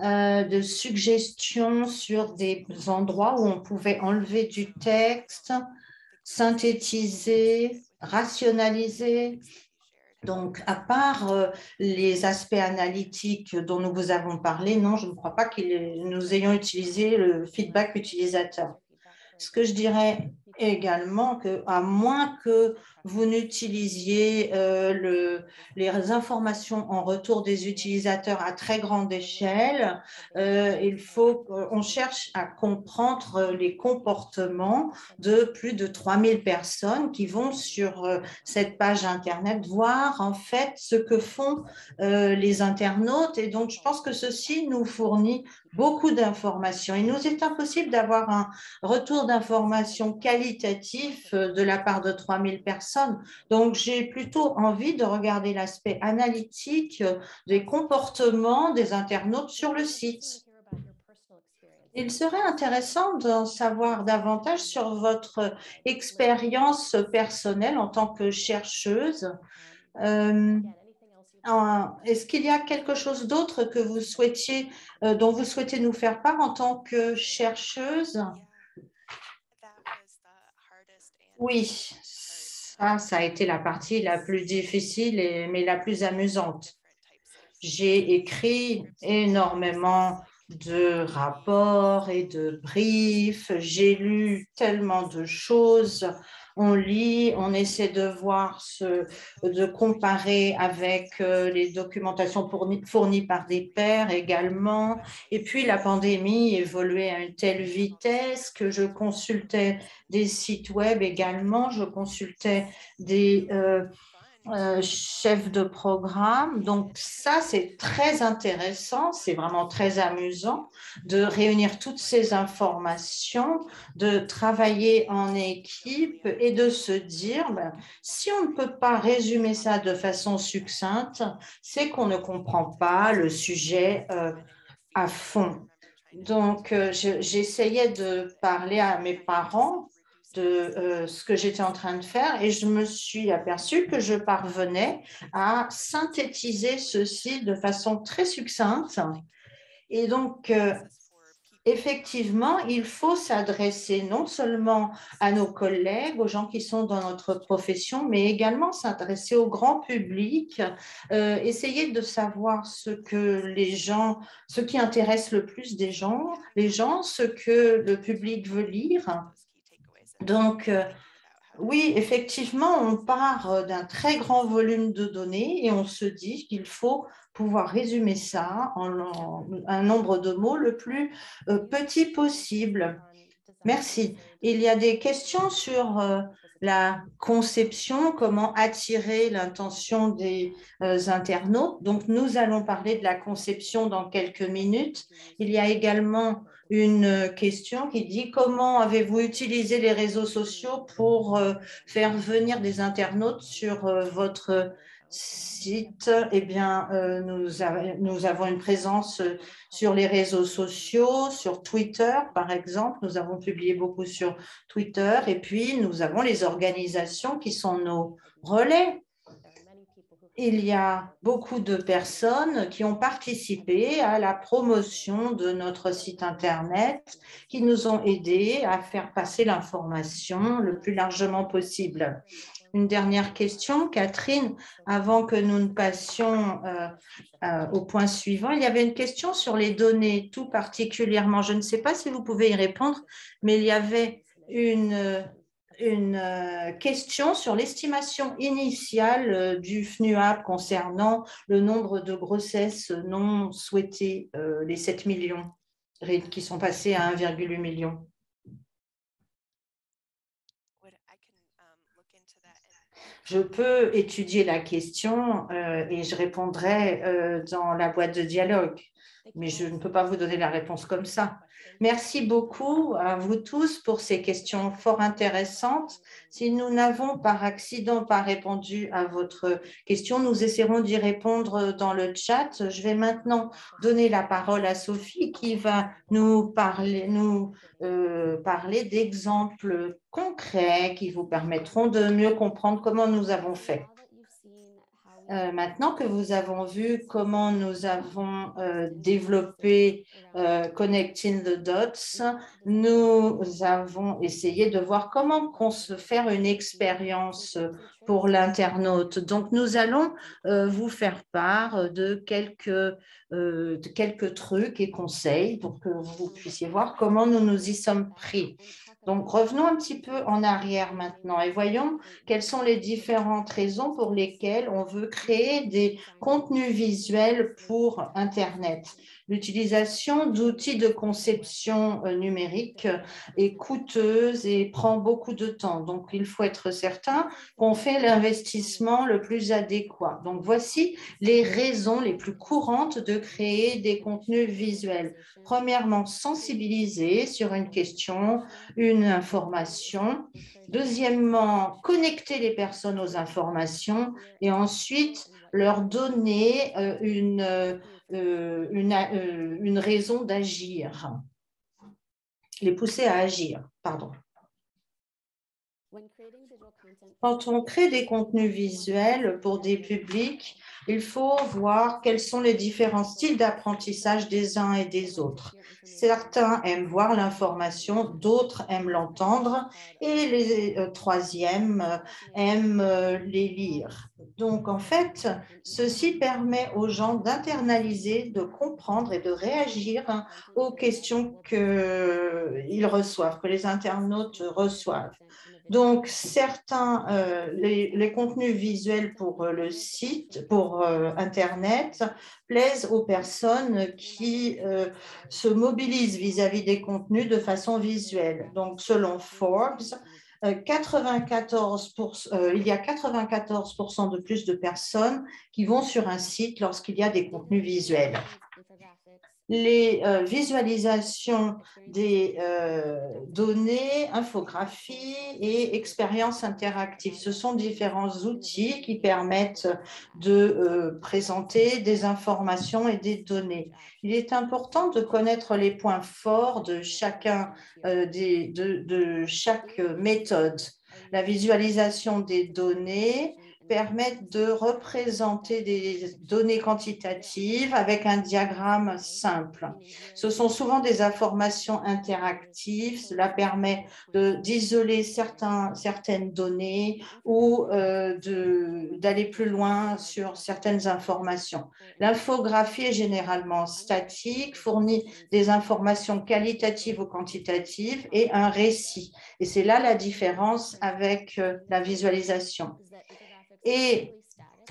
de suggestions sur des endroits où on pouvait enlever du texte, synthétiser, rationaliser. Donc, à part les aspects analytiques dont nous vous avons parlé, non, je ne crois pas que nous ayons utilisé le feedback utilisateur. Ce que je dirais également, que à moins que vous n'utilisiez les informations en retour des utilisateurs à très grande échelle, il faut qu'on cherche à comprendre les comportements de plus de 3000 personnes qui vont sur cette page Internet voir en fait ce que font les internautes. Et donc, je pense que ceci nous fournit beaucoup d'informations. Il nous est impossible d'avoir un retour d'informations qualitatif de la part de 3000 personnes. Donc, j'ai plutôt envie de regarder l'aspect analytique des comportements des internautes sur le site. Il serait intéressant d'en savoir davantage sur votre expérience personnelle en tant que chercheuse. Est-ce qu'il y a quelque chose d'autre que vous souhaitiez, dont vous souhaitez nous faire part en tant que chercheuse? Oui, ça a été la partie la plus difficile, mais la plus amusante. J'ai écrit énormément de rapports et de briefs. J'ai lu tellement de choses. On lit, on essaie de voir, de comparer avec les documentations fournies par des pairs également. Et puis la pandémie évoluait à une telle vitesse que je consultais des sites web également, je consultais des chef de programme. Donc ça, c'est très intéressant, c'est vraiment très amusant de réunir toutes ces informations, de travailler en équipe et de se dire, ben, si on ne peut pas résumer ça de façon succincte, c'est qu'on ne comprend pas le sujet à fond. Donc, j'essayais de parler à mes parents de ce que j'étais en train de faire et je me suis aperçue que je parvenais à synthétiser ceci de façon très succincte. Et donc, effectivement, il faut s'adresser non seulement à nos collègues, aux gens qui sont dans notre profession, mais également s'adresser au grand public, essayer de savoir ce qui intéresse le plus les gens, ce que le public veut lire. Donc, oui, effectivement, on part d'un très grand volume de données et on se dit qu'il faut pouvoir résumer ça en un nombre de mots le plus petit possible. Merci. Il y a des questions sur la conception, comment attirer l'intention des internautes. Donc, nous allons parler de la conception dans quelques minutes. Il y a également une question qui dit comment avez-vous utilisé les réseaux sociaux pour faire venir des internautes sur votre site? Eh bien, nous avons une présence sur les réseaux sociaux, sur Twitter, par exemple. Nous avons publié beaucoup sur Twitter. Et puis, nous avons les organisations qui sont nos relais. Il y a beaucoup de personnes qui ont participé à la promotion de notre site Internet, qui nous ont aidés à faire passer l'information le plus largement possible. Une dernière question, Catherine, avant que nous ne passions au point suivant. Il y avait une question sur les données, tout particulièrement. Je ne sais pas si vous pouvez y répondre, mais il y avait une question sur l'estimation initiale du FNUAP concernant le nombre de grossesses non souhaitées, les 7 millions qui sont passés à 1,8 million. Je peux étudier la question et je répondrai dans la boîte de dialogue, mais je ne peux pas vous donner la réponse comme ça. Merci beaucoup à vous tous pour ces questions fort intéressantes. Si nous n'avons par accident pas répondu à votre question, nous essaierons d'y répondre dans le chat. Je vais maintenant donner la parole à Sophie qui va nous parler d'exemples concrets qui vous permettront de mieux comprendre comment nous avons fait. Maintenant que vous avez vu comment nous avons développé Connecting the Dots, nous avons essayé de voir comment se faire une expérience pour l'internaute. Donc, nous allons vous faire part de quelques trucs et conseils pour que vous puissiez voir comment nous nous y sommes pris. Donc, revenons un petit peu en arrière maintenant et voyons quelles sont les différentes raisons pour lesquelles on veut créer des contenus visuels pour Internet. L'utilisation d'outils de conception numérique est coûteuse et prend beaucoup de temps. Donc, il faut être certain qu'on fait l'investissement le plus adéquat. Donc, voici les raisons les plus courantes de créer des contenus visuels. Premièrement, sensibiliser sur une question, une information. Deuxièmement, connecter les personnes aux informations et ensuite leur donner une raison d'agir, les pousser à agir, pardon. Quand on crée des contenus visuels pour des publics, il faut voir quels sont les différents styles d'apprentissage des uns et des autres. Certains aiment voir l'information, d'autres aiment l'entendre et les troisièmes aiment les lire. Donc, en fait, ceci permet aux gens d'internaliser, de comprendre et de réagir aux questions qu'ils reçoivent, que les internautes reçoivent. Donc, certains, les contenus visuels pour le site, pour Internet, plaisent aux personnes qui se mobilisent vis-à-vis des contenus de façon visuelle. Donc, selon Forbes, il y a 94% de plus de personnes qui vont sur un site lorsqu'il y a des contenus visuels. Les visualisations des données, infographies et expériences interactives. Ce sont différents outils qui permettent de présenter des informations et des données. Il est important de connaître les points forts de chacun de chaque méthode. La visualisation des données permettent de représenter des données quantitatives avec un diagramme simple. Ce sont souvent des informations interactives. Cela permet d'isoler certaines données ou d'aller plus loin sur certaines informations. L'infographie est généralement statique, fournit des informations qualitatives ou quantitatives et un récit. Et c'est là la différence avec la visualisation. Et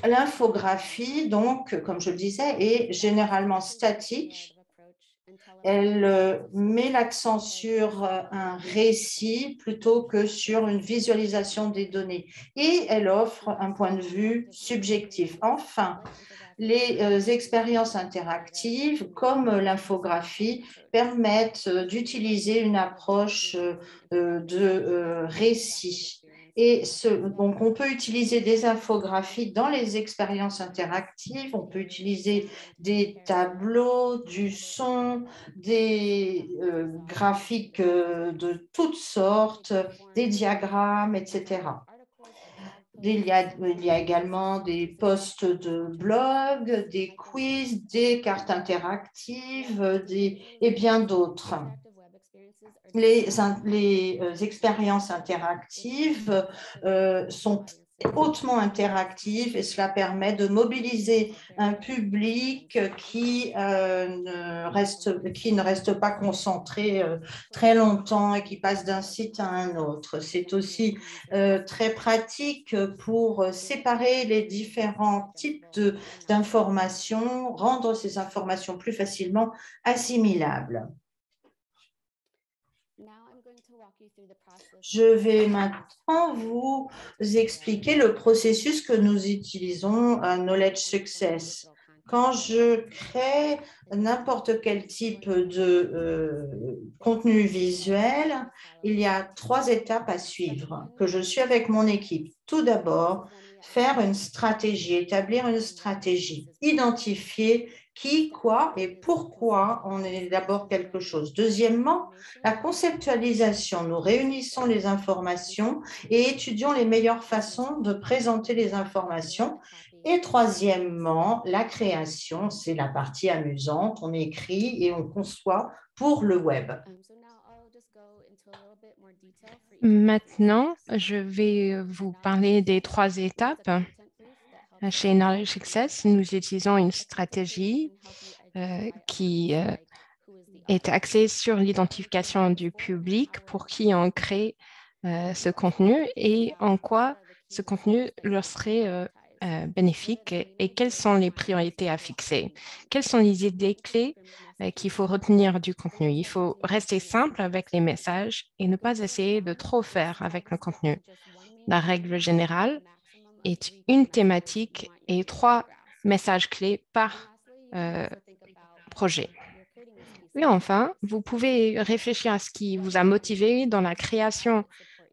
l'infographie, donc, comme je le disais, est généralement statique. Elle met l'accent sur un récit plutôt que sur une visualisation des données et elle offre un point de vue subjectif. Enfin, les expériences interactives comme l'infographie permettent d'utiliser une approche de récit. Et donc, on peut utiliser des infographies dans les expériences interactives, on peut utiliser des tableaux, du son, des graphiques de toutes sortes, des diagrammes, etc. Il y a également des posts de blog, des quiz, des cartes interactives et bien d'autres. Les expériences interactives sont hautement interactives et cela permet de mobiliser un public qui ne reste pas concentré très longtemps et qui passe d'un site à un autre. C'est aussi très pratique pour séparer les différents types d'informations, rendre ces informations plus facilement assimilables. Je vais maintenant vous expliquer le processus que nous utilisons à Knowledge Success. Quand je crée n'importe quel type de contenu visuel, il y a 3 étapes à suivre que je suis avec mon équipe. Tout d'abord, faire une stratégie, établir une stratégie, identifier qui, quoi et pourquoi on élabore quelque chose. Deuxièmement, la conceptualisation. Nous réunissons les informations et étudions les meilleures façons de présenter les informations. Et troisièmement, la création, c'est la partie amusante. On écrit et on conçoit pour le web. Maintenant, je vais vous parler des 3 étapes. Chez Knowledge Success, nous utilisons une stratégie qui est axée sur l'identification du public pour qui on crée ce contenu et en quoi ce contenu leur serait bénéfique et quelles sont les priorités à fixer. Quelles sont les idées clés qu'il faut retenir du contenu. Il faut rester simple avec les messages et ne pas essayer de trop faire avec le contenu. La règle générale est une thématique et 3 messages clés par projet. Et enfin, vous pouvez réfléchir à ce qui vous a motivé dans la création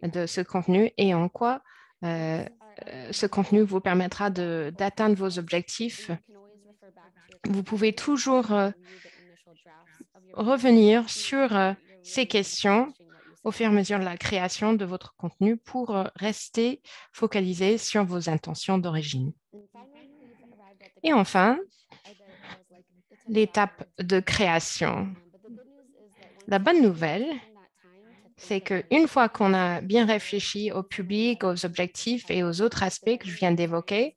de ce contenu et en quoi ce contenu vous permettra d'atteindre vos objectifs. Vous pouvez toujours revenir sur ces questions au fur et à mesure de la création de votre contenu pour rester focalisé sur vos intentions d'origine. Et enfin, l'étape de création. La bonne nouvelle, c'est qu'une fois qu'on a bien réfléchi au public, aux objectifs et aux autres aspects que je viens d'évoquer,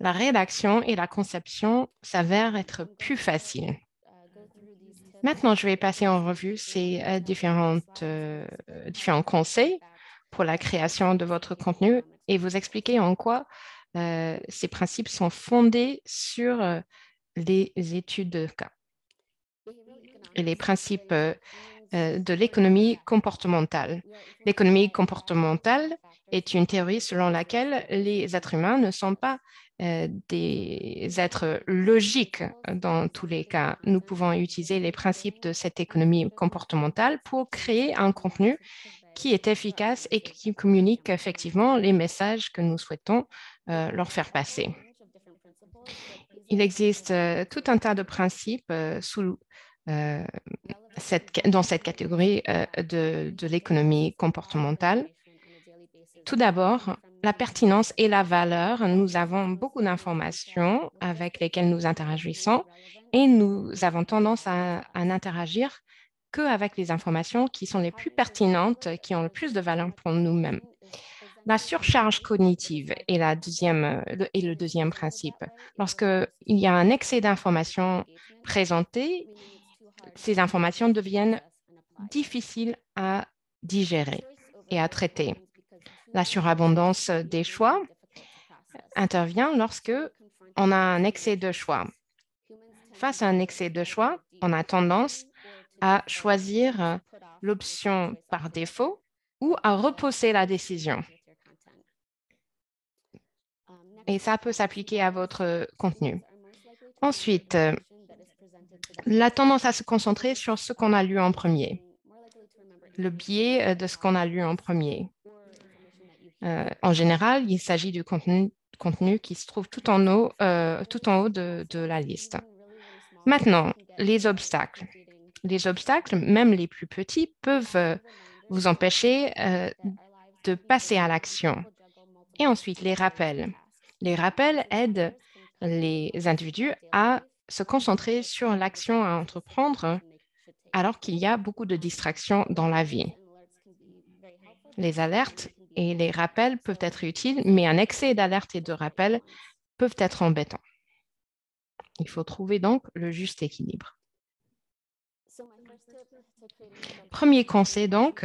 la rédaction et la conception s'avèrent être plus faciles. Maintenant, je vais passer en revue ces différents conseils pour la création de votre contenu et vous expliquer en quoi ces principes sont fondés sur les études de cas et les principes de l'économie comportementale. L'économie comportementale est une théorie selon laquelle les êtres humains ne sont pas des êtres logiques dans tous les cas. Nous pouvons utiliser les principes de cette économie comportementale pour créer un contenu qui est efficace et qui communique effectivement les messages que nous souhaitons leur faire passer. Il existe tout un tas de principes dans cette catégorie de l'économie comportementale. Tout d'abord, la pertinence et la valeur. Nous avons beaucoup d'informations avec lesquelles nous interagissons et nous avons tendance à n'interagir qu'avec les informations qui sont les plus pertinentes, qui ont le plus de valeur pour nous-mêmes. La surcharge cognitive est le deuxième principe. Lorsqu'il y a un excès d'informations présentées, ces informations deviennent difficiles à digérer et à traiter. La surabondance des choix intervient lorsque on a un excès de choix. Face à un excès de choix, on a tendance à choisir l'option par défaut ou à repousser la décision. Et ça peut s'appliquer à votre contenu. Ensuite, la tendance à se concentrer sur ce qu'on a lu en premier, le biais de ce qu'on a lu en premier. En général, il s'agit du contenu qui se trouve tout en haut de la liste. Maintenant, les obstacles. Les obstacles, même les plus petits, peuvent vous empêcher de passer à l'action. Et ensuite, les rappels. Les rappels aident les individus à se concentrer sur l'action à entreprendre alors qu'il y a beaucoup de distractions dans la vie. Les alertes et les rappels peuvent être utiles, mais un excès d'alertes et de rappels peuvent être embêtants. Il faut trouver donc le juste équilibre. Premier conseil donc,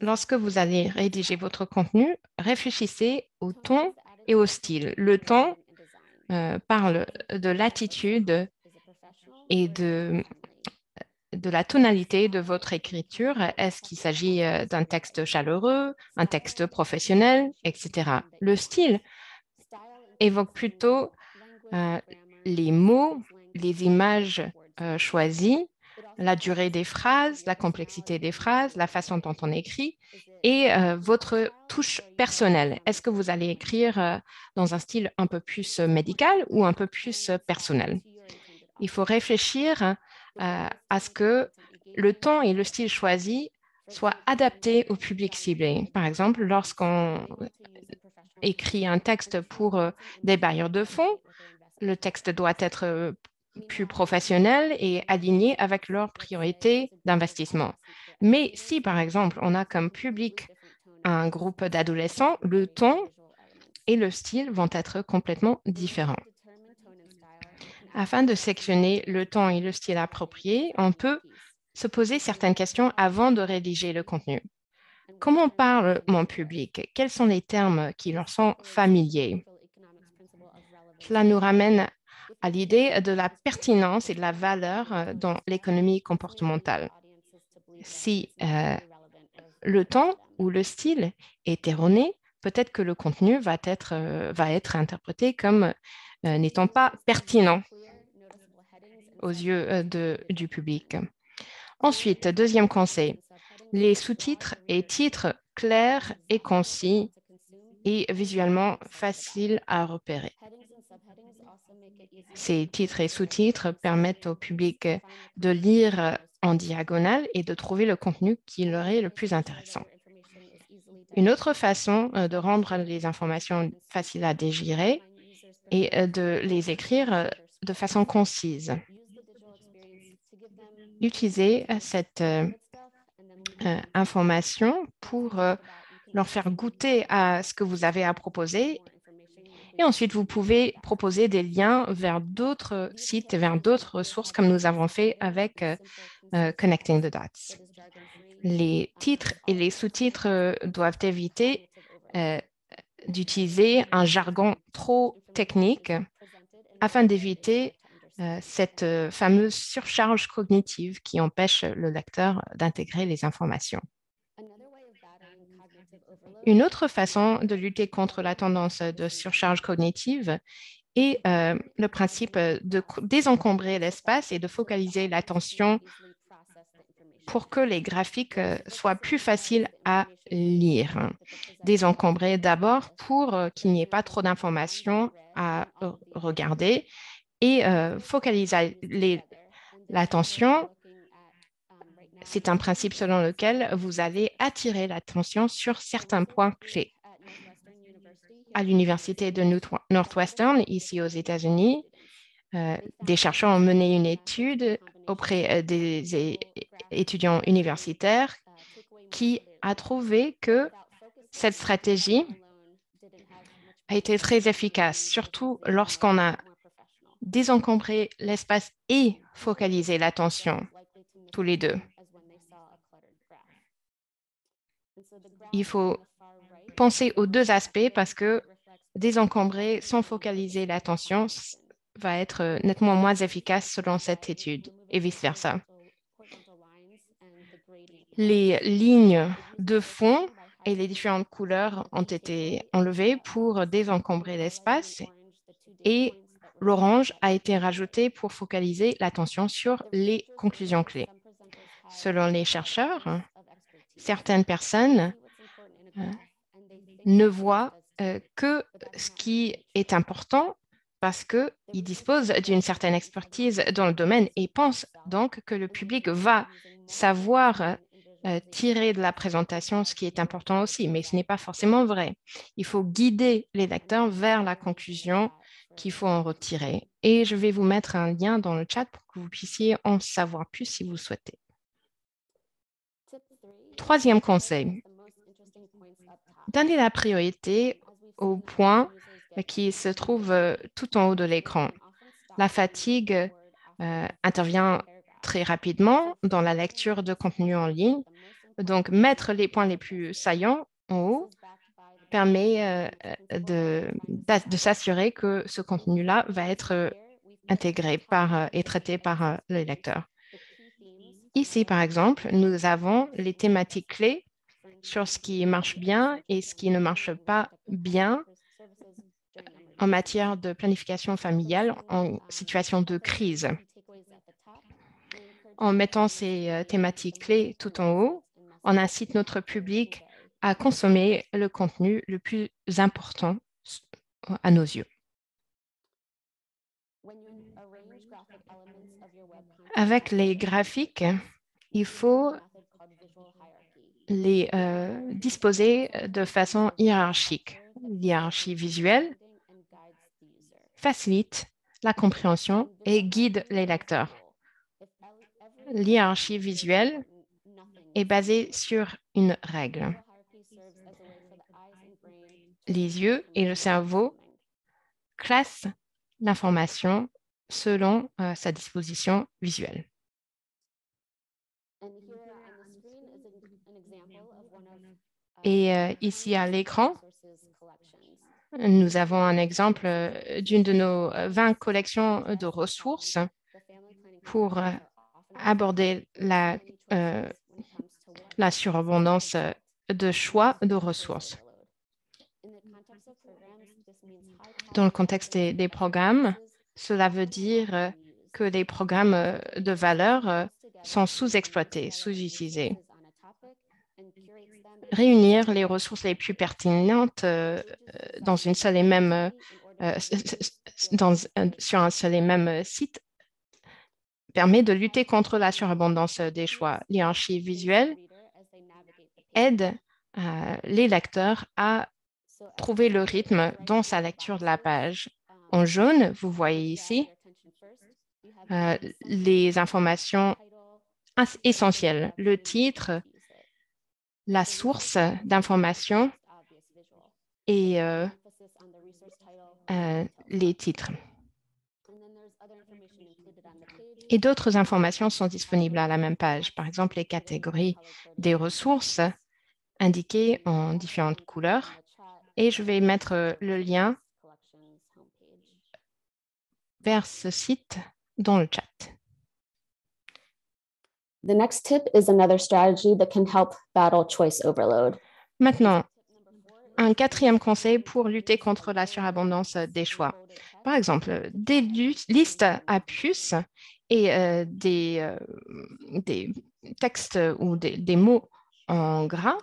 lorsque vous allez rédiger votre contenu, réfléchissez au ton et au style. Le ton parle de l'attitude et de la tonalité de votre écriture. Est-ce qu'il s'agit d'un texte chaleureux, un texte professionnel, etc. Le style évoque plutôt les mots, les images choisies, la durée des phrases, la complexité des phrases, la façon dont on écrit et votre touche personnelle. Est-ce que vous allez écrire dans un style un peu plus médical ou un peu plus personnel? Il faut réfléchir à ce que le ton et le style choisi soient adaptés au public ciblé. Par exemple, lorsqu'on écrit un texte pour des bailleurs de fonds, le texte doit être plus professionnel et aligné avec leurs priorités d'investissement. Mais si, par exemple, on a comme public un groupe d'adolescents, le ton et le style vont être complètement différents. Afin de sélectionner le ton et le style approprié, on peut se poser certaines questions avant de rédiger le contenu. Comment parle mon public? Quels sont les termes qui leur sont familiers? Cela nous ramène à l'idée de la pertinence et de la valeur dans l'économie comportementale. Si le ton ou le style est erroné, peut-être que le contenu va être interprété comme n'étant pas pertinent aux yeux du public. Ensuite, deuxième conseil, les sous-titres et titres clairs et concis et visuellement faciles à repérer. Ces titres et sous-titres permettent au public de lire en diagonale et de trouver le contenu qui leur est le plus intéressant. Une autre façon de rendre les informations faciles à digérer est de les écrire de façon concise. Utilisez cette information pour leur faire goûter à ce que vous avez à proposer. Et ensuite, vous pouvez proposer des liens vers d'autres sites, vers d'autres ressources, comme nous avons fait avec Connecting the Dots. Les titres et les sous-titres doivent éviter d'utiliser un jargon trop technique afin d'éviter cette fameuse surcharge cognitive qui empêche le lecteur d'intégrer les informations. Une autre façon de lutter contre la tendance de surcharge cognitive est le principe de désencombrer l'espace et de focaliser l'attention pour que les graphiques soient plus faciles à lire. Désencombrer d'abord pour qu'il n'y ait pas trop d'informations à regarder et focaliser l'attention. C'est un principe selon lequel vous allez attirer l'attention sur certains points clés. À l'Université de Northwestern, ici aux États-Unis, des chercheurs ont mené une étude auprès des étudiants universitaires qui a trouvé que cette stratégie a été très efficace, surtout lorsqu'on a désencombré l'espace et focalisé l'attention, tous les deux. Il faut penser aux deux aspects parce que désencombrer sans focaliser l'attention, va être nettement moins efficace selon cette étude et vice-versa. Les lignes de fond et les différentes couleurs ont été enlevées pour désencombrer l'espace et l'orange a été rajouté pour focaliser l'attention sur les conclusions clés. Selon les chercheurs, certaines personnes ne voient que ce qui est important parce qu'ils disposent d'une certaine expertise dans le domaine et pensent donc que le public va savoir tirer de la présentation ce qui est important aussi, mais ce n'est pas forcément vrai. Il faut guider les lecteurs vers la conclusion qu'il faut en retirer. Et je vais vous mettre un lien dans le chat pour que vous puissiez en savoir plus si vous le souhaitez. Troisième conseil, donnez la priorité aux points qui se trouvent tout en haut de l'écran. La fatigue intervient très rapidement dans la lecture de contenu en ligne. Donc, mettre les points les plus saillants en haut permet de s'assurer que ce contenu-là va être intégré et traité par le lecteur. Ici, par exemple, nous avons les thématiques clés sur ce qui marche bien et ce qui ne marche pas bien en matière de planification familiale en situation de crise. En mettant ces thématiques clés tout en haut, on incite notre public à consommer le contenu le plus important à nos yeux. Avec les graphiques, il faut les disposer de façon hiérarchique. L'hiérarchie visuelle facilite la compréhension et guide les lecteurs. L'hiérarchie visuelle est basée sur une règle. Les yeux et le cerveau classent l'information selon sa disposition visuelle. Et ici à l'écran, nous avons un exemple d'une de nos 20 collections de ressources pour aborder la surabondance de choix de ressources. Dans le contexte des programmes, cela veut dire que les programmes de valeur sont sous-exploités, sous-utilisés. Réunir les ressources les plus pertinentes dans une seule et même, sur un seul et même site permet de lutter contre la surabondance des choix. L'hiérarchie visuelle aide les lecteurs à trouver le rythme dans sa lecture de la page. En jaune, vous voyez ici les informations essentielles, le titre, la source d'information et les titres. Et d'autres informations sont disponibles à la même page. Par exemple, les catégories des ressources indiquées en différentes couleurs. Et je vais mettre le lien vers ce site dans le chat. The next tip is another strategy that can help battle choice overload. Maintenant, un quatrième conseil pour lutter contre la surabondance des choix. Par exemple, des listes à puces et des textes ou des mots en gras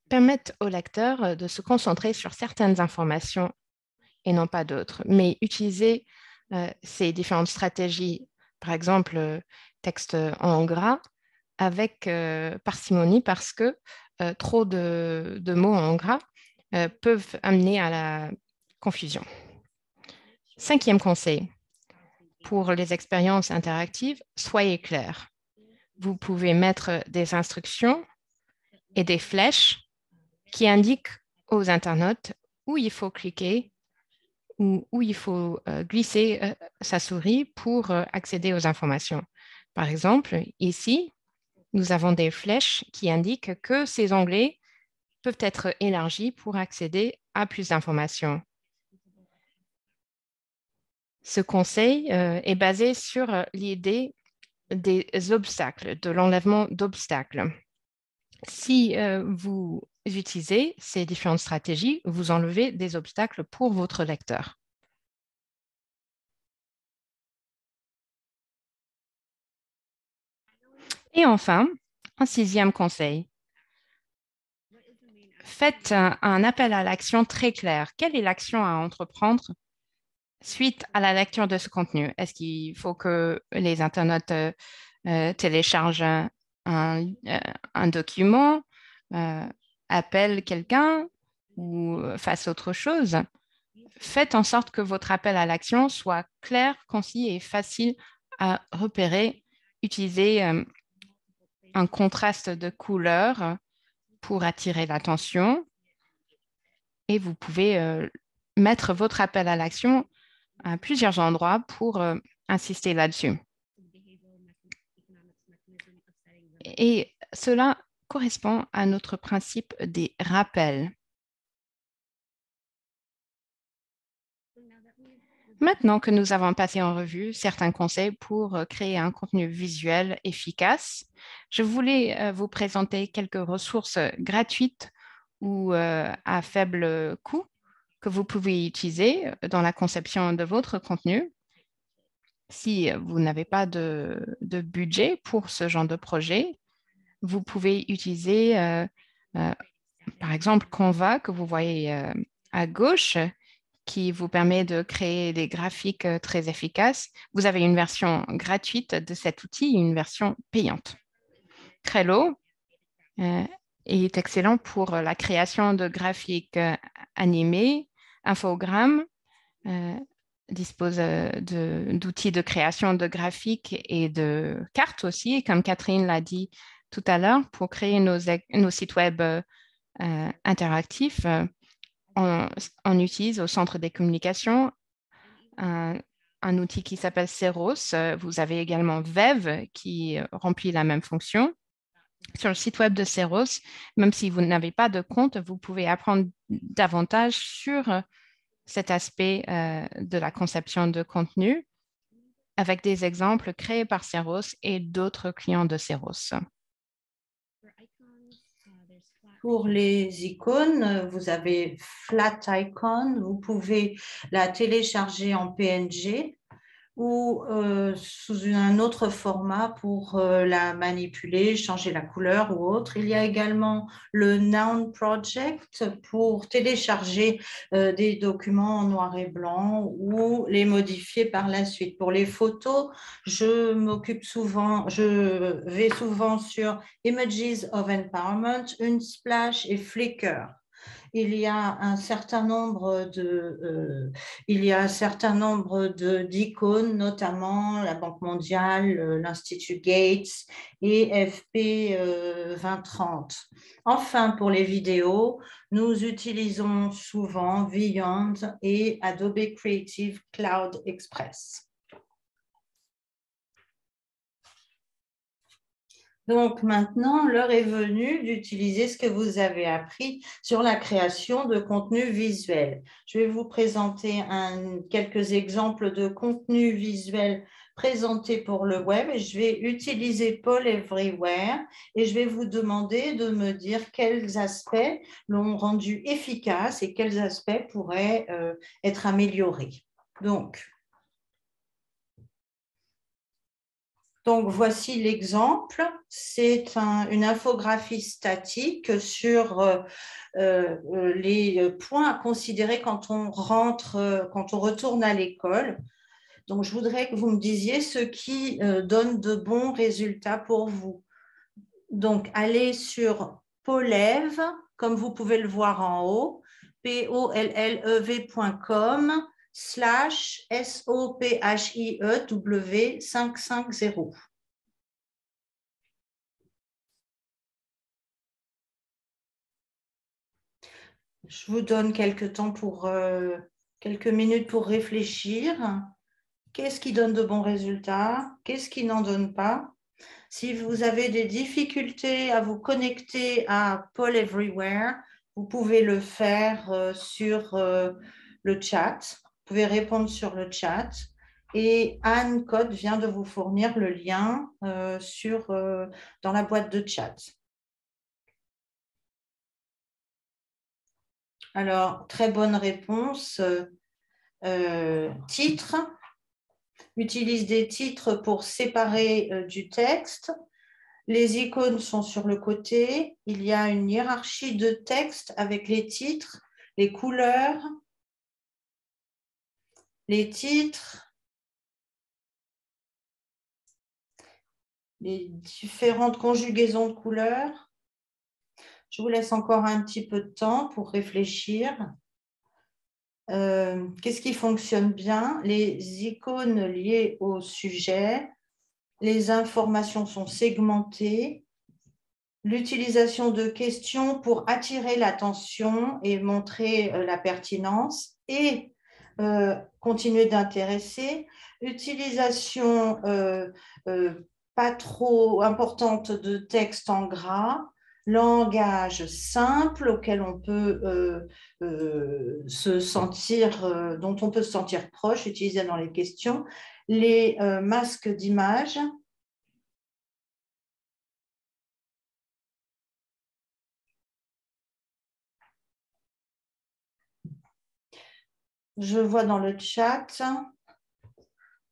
permettent au lecteur de se concentrer sur certaines informations et non pas d'autres, mais utiliser ces différentes stratégies, par exemple, texte en gras, avec parcimonie parce que trop de mots en gras peuvent amener à la confusion. Cinquième conseil, pour les expériences interactives, soyez clairs. Vous pouvez mettre des instructions et des flèches qui indiquent aux internautes où il faut cliquer ou où il faut glisser sa souris pour accéder aux informations. Par exemple, ici, nous avons des flèches qui indiquent que ces onglets peuvent être élargis pour accéder à plus d'informations. Ce conseil est basé sur l'idée des obstacles, de l'enlèvement d'obstacles. Si vous utilisez ces différentes stratégies, vous enlevez des obstacles pour votre lecteur. Et enfin, un sixième conseil. Faites un appel à l'action très clair. Quelle est l'action à entreprendre suite à la lecture de ce contenu? Est-ce qu'il faut que les internautes téléchargent un document, appellent quelqu'un ou fassent autre chose? Faites en sorte que votre appel à l'action soit clair, concis et facile à repérer. Utilisez un contraste de couleurs pour attirer l'attention et vous pouvez mettre votre appel à l'action à plusieurs endroits pour insister là-dessus. Et cela correspond à notre principe des rappels. Maintenant que nous avons passé en revue certains conseils pour créer un contenu visuel efficace, je voulais vous présenter quelques ressources gratuites ou à faible coût que vous pouvez utiliser dans la conception de votre contenu. Si vous n'avez pas de budget pour ce genre de projet, vous pouvez utiliser, par exemple, Canva, que vous voyez à gauche, qui vous permet de créer des graphiques très efficaces. Vous avez une version gratuite de cet outil et une version payante. Trello est excellent pour la création de graphiques animés, infogrammes, dispose d'outils de création de graphiques et de cartes aussi, comme Catherine l'a dit tout à l'heure, pour créer nos sites web interactifs. On utilise au Centre des communications un outil qui s'appelle Ceros. Vous avez également Vev qui remplit la même fonction. Sur le site web de Ceros, même si vous n'avez pas de compte, vous pouvez apprendre davantage sur cet aspect de la conception de contenu avec des exemples créés par Ceros et d'autres clients de Ceros. Pour les icônes, vous avez Flat Icon, vous pouvez la télécharger en PNG ou sous un autre format pour la manipuler, changer la couleur ou autre. Il y a également le Noun Project pour télécharger des documents en noir et blanc ou les modifier par la suite. Pour les photos, je vais souvent sur Images of Empowerment, Unsplash et Flickr. Il y a un certain nombre d'icônes, notamment la Banque mondiale, l'Institut Gates et FP 2030. Enfin, pour les vidéos, nous utilisons souvent Vyond et Adobe Creative Cloud Express. Donc maintenant, l'heure est venue d'utiliser ce que vous avez appris sur la création de contenu visuel. Je vais vous présenter quelques exemples de contenu visuel présentés pour le web et je vais utiliser Poll Everywhere et je vais vous demander de me dire quels aspects l'ont rendu efficace et quels aspects pourraient être améliorés. Donc, voici l'exemple. C'est une infographie statique sur les points à considérer quand on retourne à l'école. Donc, je voudrais que vous me disiez ce qui donne de bons résultats pour vous. Donc, allez sur Pollev, comme vous pouvez le voir en haut, pollev.com. /SOPHIEW550. Je vous donne quelques minutes pour réfléchir. Qu'est-ce qui donne de bons résultats? Qu'est-ce qui n'en donne pas? Si vous avez des difficultés à vous connecter à Poll Everywhere, vous pouvez le faire sur le chat. Vous pouvez répondre sur le chat. Et Anne Code vient de vous fournir le lien dans la boîte de chat. Alors, très bonne réponse. Titre. Utilise des titres pour séparer du texte. Les icônes sont sur le côté. Il y a une hiérarchie de texte avec les titres, les couleurs, les titres, les différentes conjugaisons de couleurs. Je vous laisse encore un petit peu de temps pour réfléchir. Qu'est-ce qui fonctionne bien? Les icônes liées au sujet, les informations sont segmentées, l'utilisation de questions pour attirer l'attention et montrer la pertinence et continuer d'intéresser, utilisation pas trop importante de texte en gras, langage simple auquel on peut dont on peut se sentir proche, utilisé dans les questions, les masques d'images. Je vois dans le chat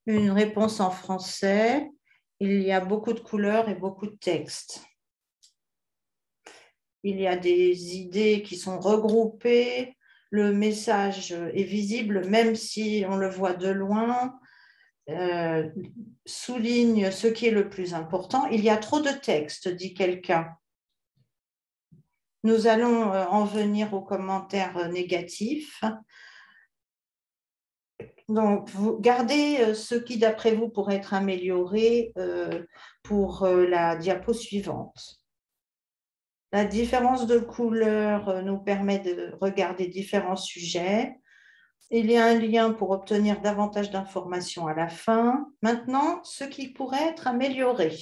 une réponse en français. Il y a beaucoup de couleurs et beaucoup de textes. Il y a des idées qui sont regroupées. Le message est visible même si on le voit de loin. Souligne ce qui est le plus important. Il y a trop de texte, dit quelqu'un. Nous allons en venir aux commentaires négatifs. Donc, vous gardez ce qui, d'après vous, pourrait être amélioré pour la diapo suivante. La différence de couleur nous permet de regarder différents sujets. Il y a un lien pour obtenir davantage d'informations à la fin. Maintenant, ce qui pourrait être amélioré.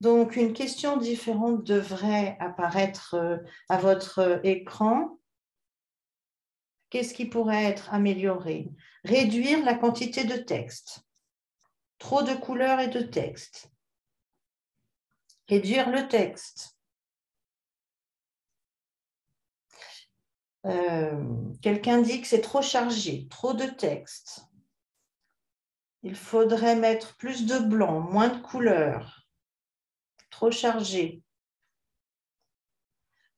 Donc, une question différente devrait apparaître à votre écran. Qu'est-ce qui pourrait être amélioré? Réduire la quantité de texte. Trop de couleurs et de texte. Réduire le texte. Quelqu'un dit que c'est trop chargé, trop de texte. Il faudrait mettre plus de blanc, moins de couleurs. Trop chargé.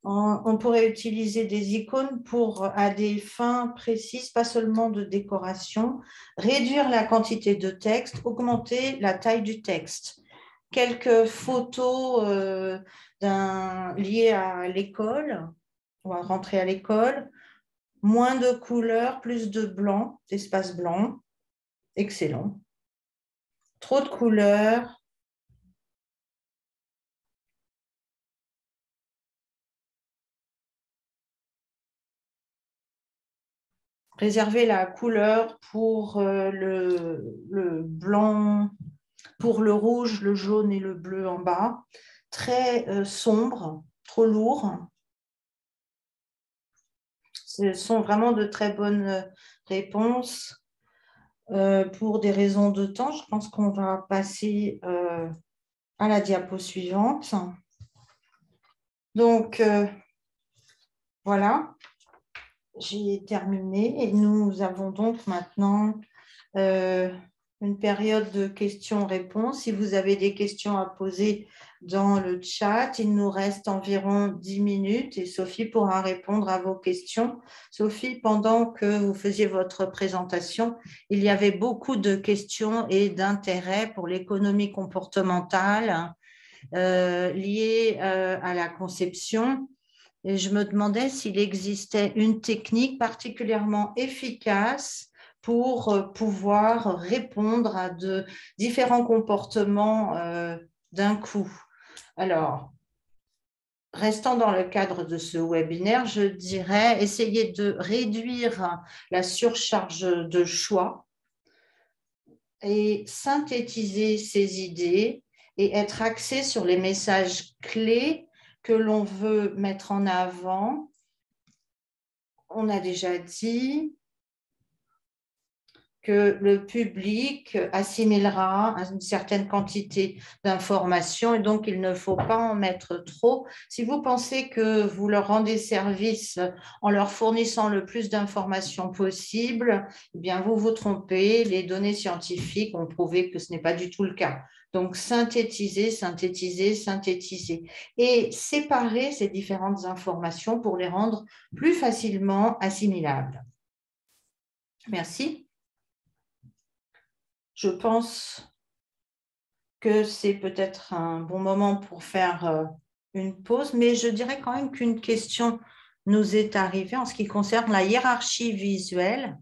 On pourrait utiliser des icônes à des fins précises, pas seulement de décoration. Réduire la quantité de texte, augmenter la taille du texte. Quelques photos liées à l'école. On va rentrer à l'école. Moins de couleurs, plus de blanc, d'espace blanc. Excellent. Trop de couleurs. Réserver la couleur pour le blanc, pour le rouge, le jaune et le bleu en bas. Très sombre, trop lourd. Ce sont vraiment de très bonnes réponses. Pour des raisons de temps, je pense qu'on va passer à la diapo suivante. Donc, voilà, j'ai terminé et nous avons donc maintenant une période de questions-réponses. Si vous avez des questions à poser dans le chat, il nous reste environ 10 minutes et Sophie pourra répondre à vos questions. Sophie, pendant que vous faisiez votre présentation, il y avait beaucoup de questions et d'intérêts pour l'économie comportementale liée à la conception. Et je me demandais s'il existait une technique particulièrement efficace pour pouvoir répondre à de différents comportements d'un coup. Alors, restant dans le cadre de ce webinaire, je dirais essayer de réduire la surcharge de choix et synthétiser ces idées et être axé sur les messages clés que l'on veut mettre en avant. On a déjà dit que le public assimilera une certaine quantité d'informations et donc il ne faut pas en mettre trop. Si vous pensez que vous leur rendez service en leur fournissant le plus d'informations possible, eh bien vous vous trompez. Les données scientifiques ont prouvé que ce n'est pas du tout le cas. Donc, synthétiser, synthétiser, synthétiser et séparer ces différentes informations pour les rendre plus facilement assimilables. Merci. Je pense que c'est peut-être un bon moment pour faire une pause, mais je dirais quand même qu'une question nous est arrivée en ce qui concerne la hiérarchie visuelle.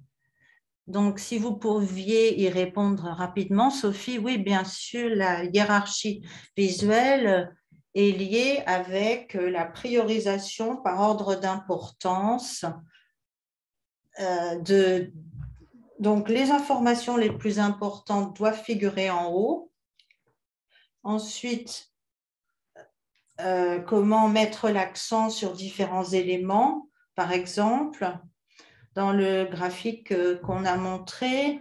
Donc, si vous pouviez y répondre rapidement, Sophie, oui, bien sûr, la hiérarchie visuelle est liée avec la priorisation par ordre d'importance donc, les informations les plus importantes doivent figurer en haut. Ensuite, comment mettre l'accent sur différents éléments. Par exemple, dans le graphique qu'on a montré,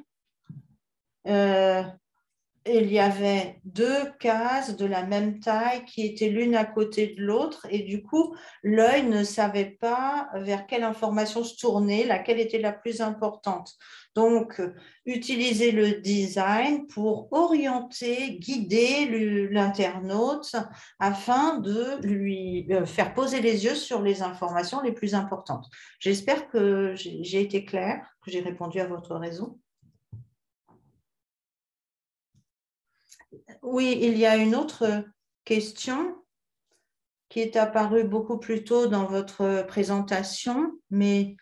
il y avait 2 cases de la même taille qui étaient l'une à côté de l'autre et du coup, l'œil ne savait pas vers quelle information se tourner, laquelle était la plus importante. Donc, utiliser le design pour orienter, guider l'internaute afin de lui faire poser les yeux sur les informations les plus importantes. J'espère que j'ai été claire, que j'ai répondu à votre raison. Oui, il y a une autre question qui est apparue beaucoup plus tôt dans votre présentation, mais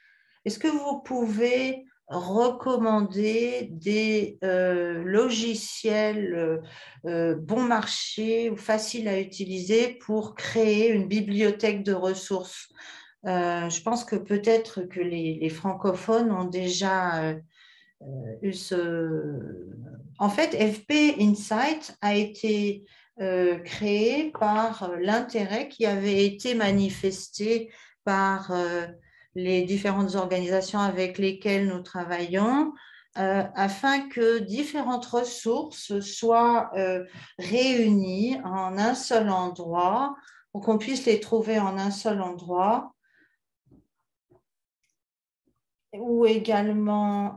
est-ce que vous pouvez recommander des logiciels bon marché ou faciles à utiliser pour créer une bibliothèque de ressources? Je pense que peut-être que les francophones ont déjà eu ce... En fait, FP Insight a été créé par l'intérêt qui avait été manifesté par les différentes organisations avec lesquelles nous travaillons, afin que différentes ressources soient réunies en un seul endroit, pour qu'on puisse les trouver en un seul endroit, ou également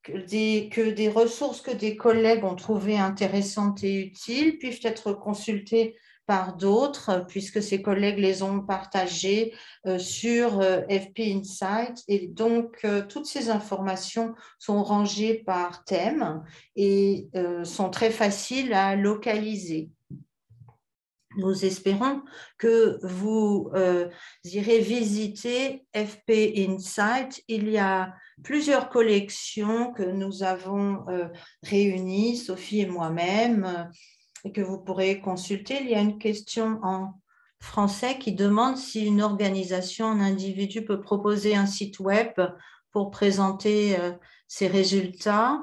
que des ressources que des collègues ont trouvées intéressantes et utiles puissent être consultées par d'autres, puisque ces collègues les ont partagées sur FP Insight. Et donc, toutes ces informations sont rangées par thème et sont très faciles à localiser. Nous espérons que vous irez visiter FP Insight. Il y a plusieurs collections que nous avons réunies, Sophie et moi-même, et que vous pourrez consulter. Il y a une question en français qui demande si une organisation, un individu peut proposer un site web pour présenter ses résultats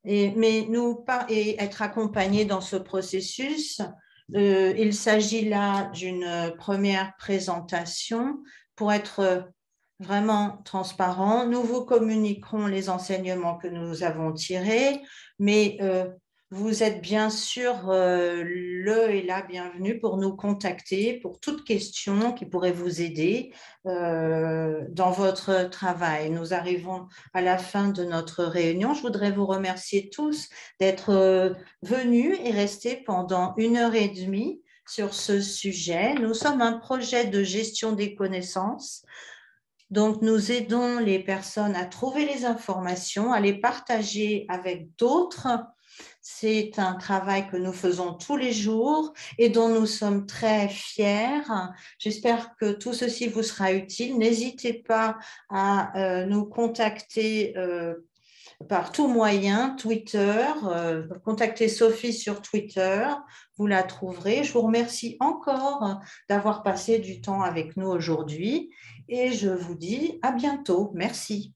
et être accompagné dans ce processus. Il s'agit là d'une première présentation pour être vraiment transparent. Nous vous communiquerons les enseignements que nous avons tirés, mais vous êtes bien sûr le et la bienvenue pour nous contacter pour toute question qui pourrait vous aider dans votre travail. Nous arrivons à la fin de notre réunion. Je voudrais vous remercier tous d'être venus et restés pendant 1h30 sur ce sujet. Nous sommes un projet de gestion des connaissances. Donc, nous aidons les personnes à trouver les informations, à les partager avec d'autres. C'est un travail que nous faisons tous les jours et dont nous sommes très fiers. J'espère que tout ceci vous sera utile. N'hésitez pas à nous contacter par tout moyen, Twitter, contactez Sophie sur Twitter, vous la trouverez. Je vous remercie encore d'avoir passé du temps avec nous aujourd'hui et je vous dis à bientôt. Merci.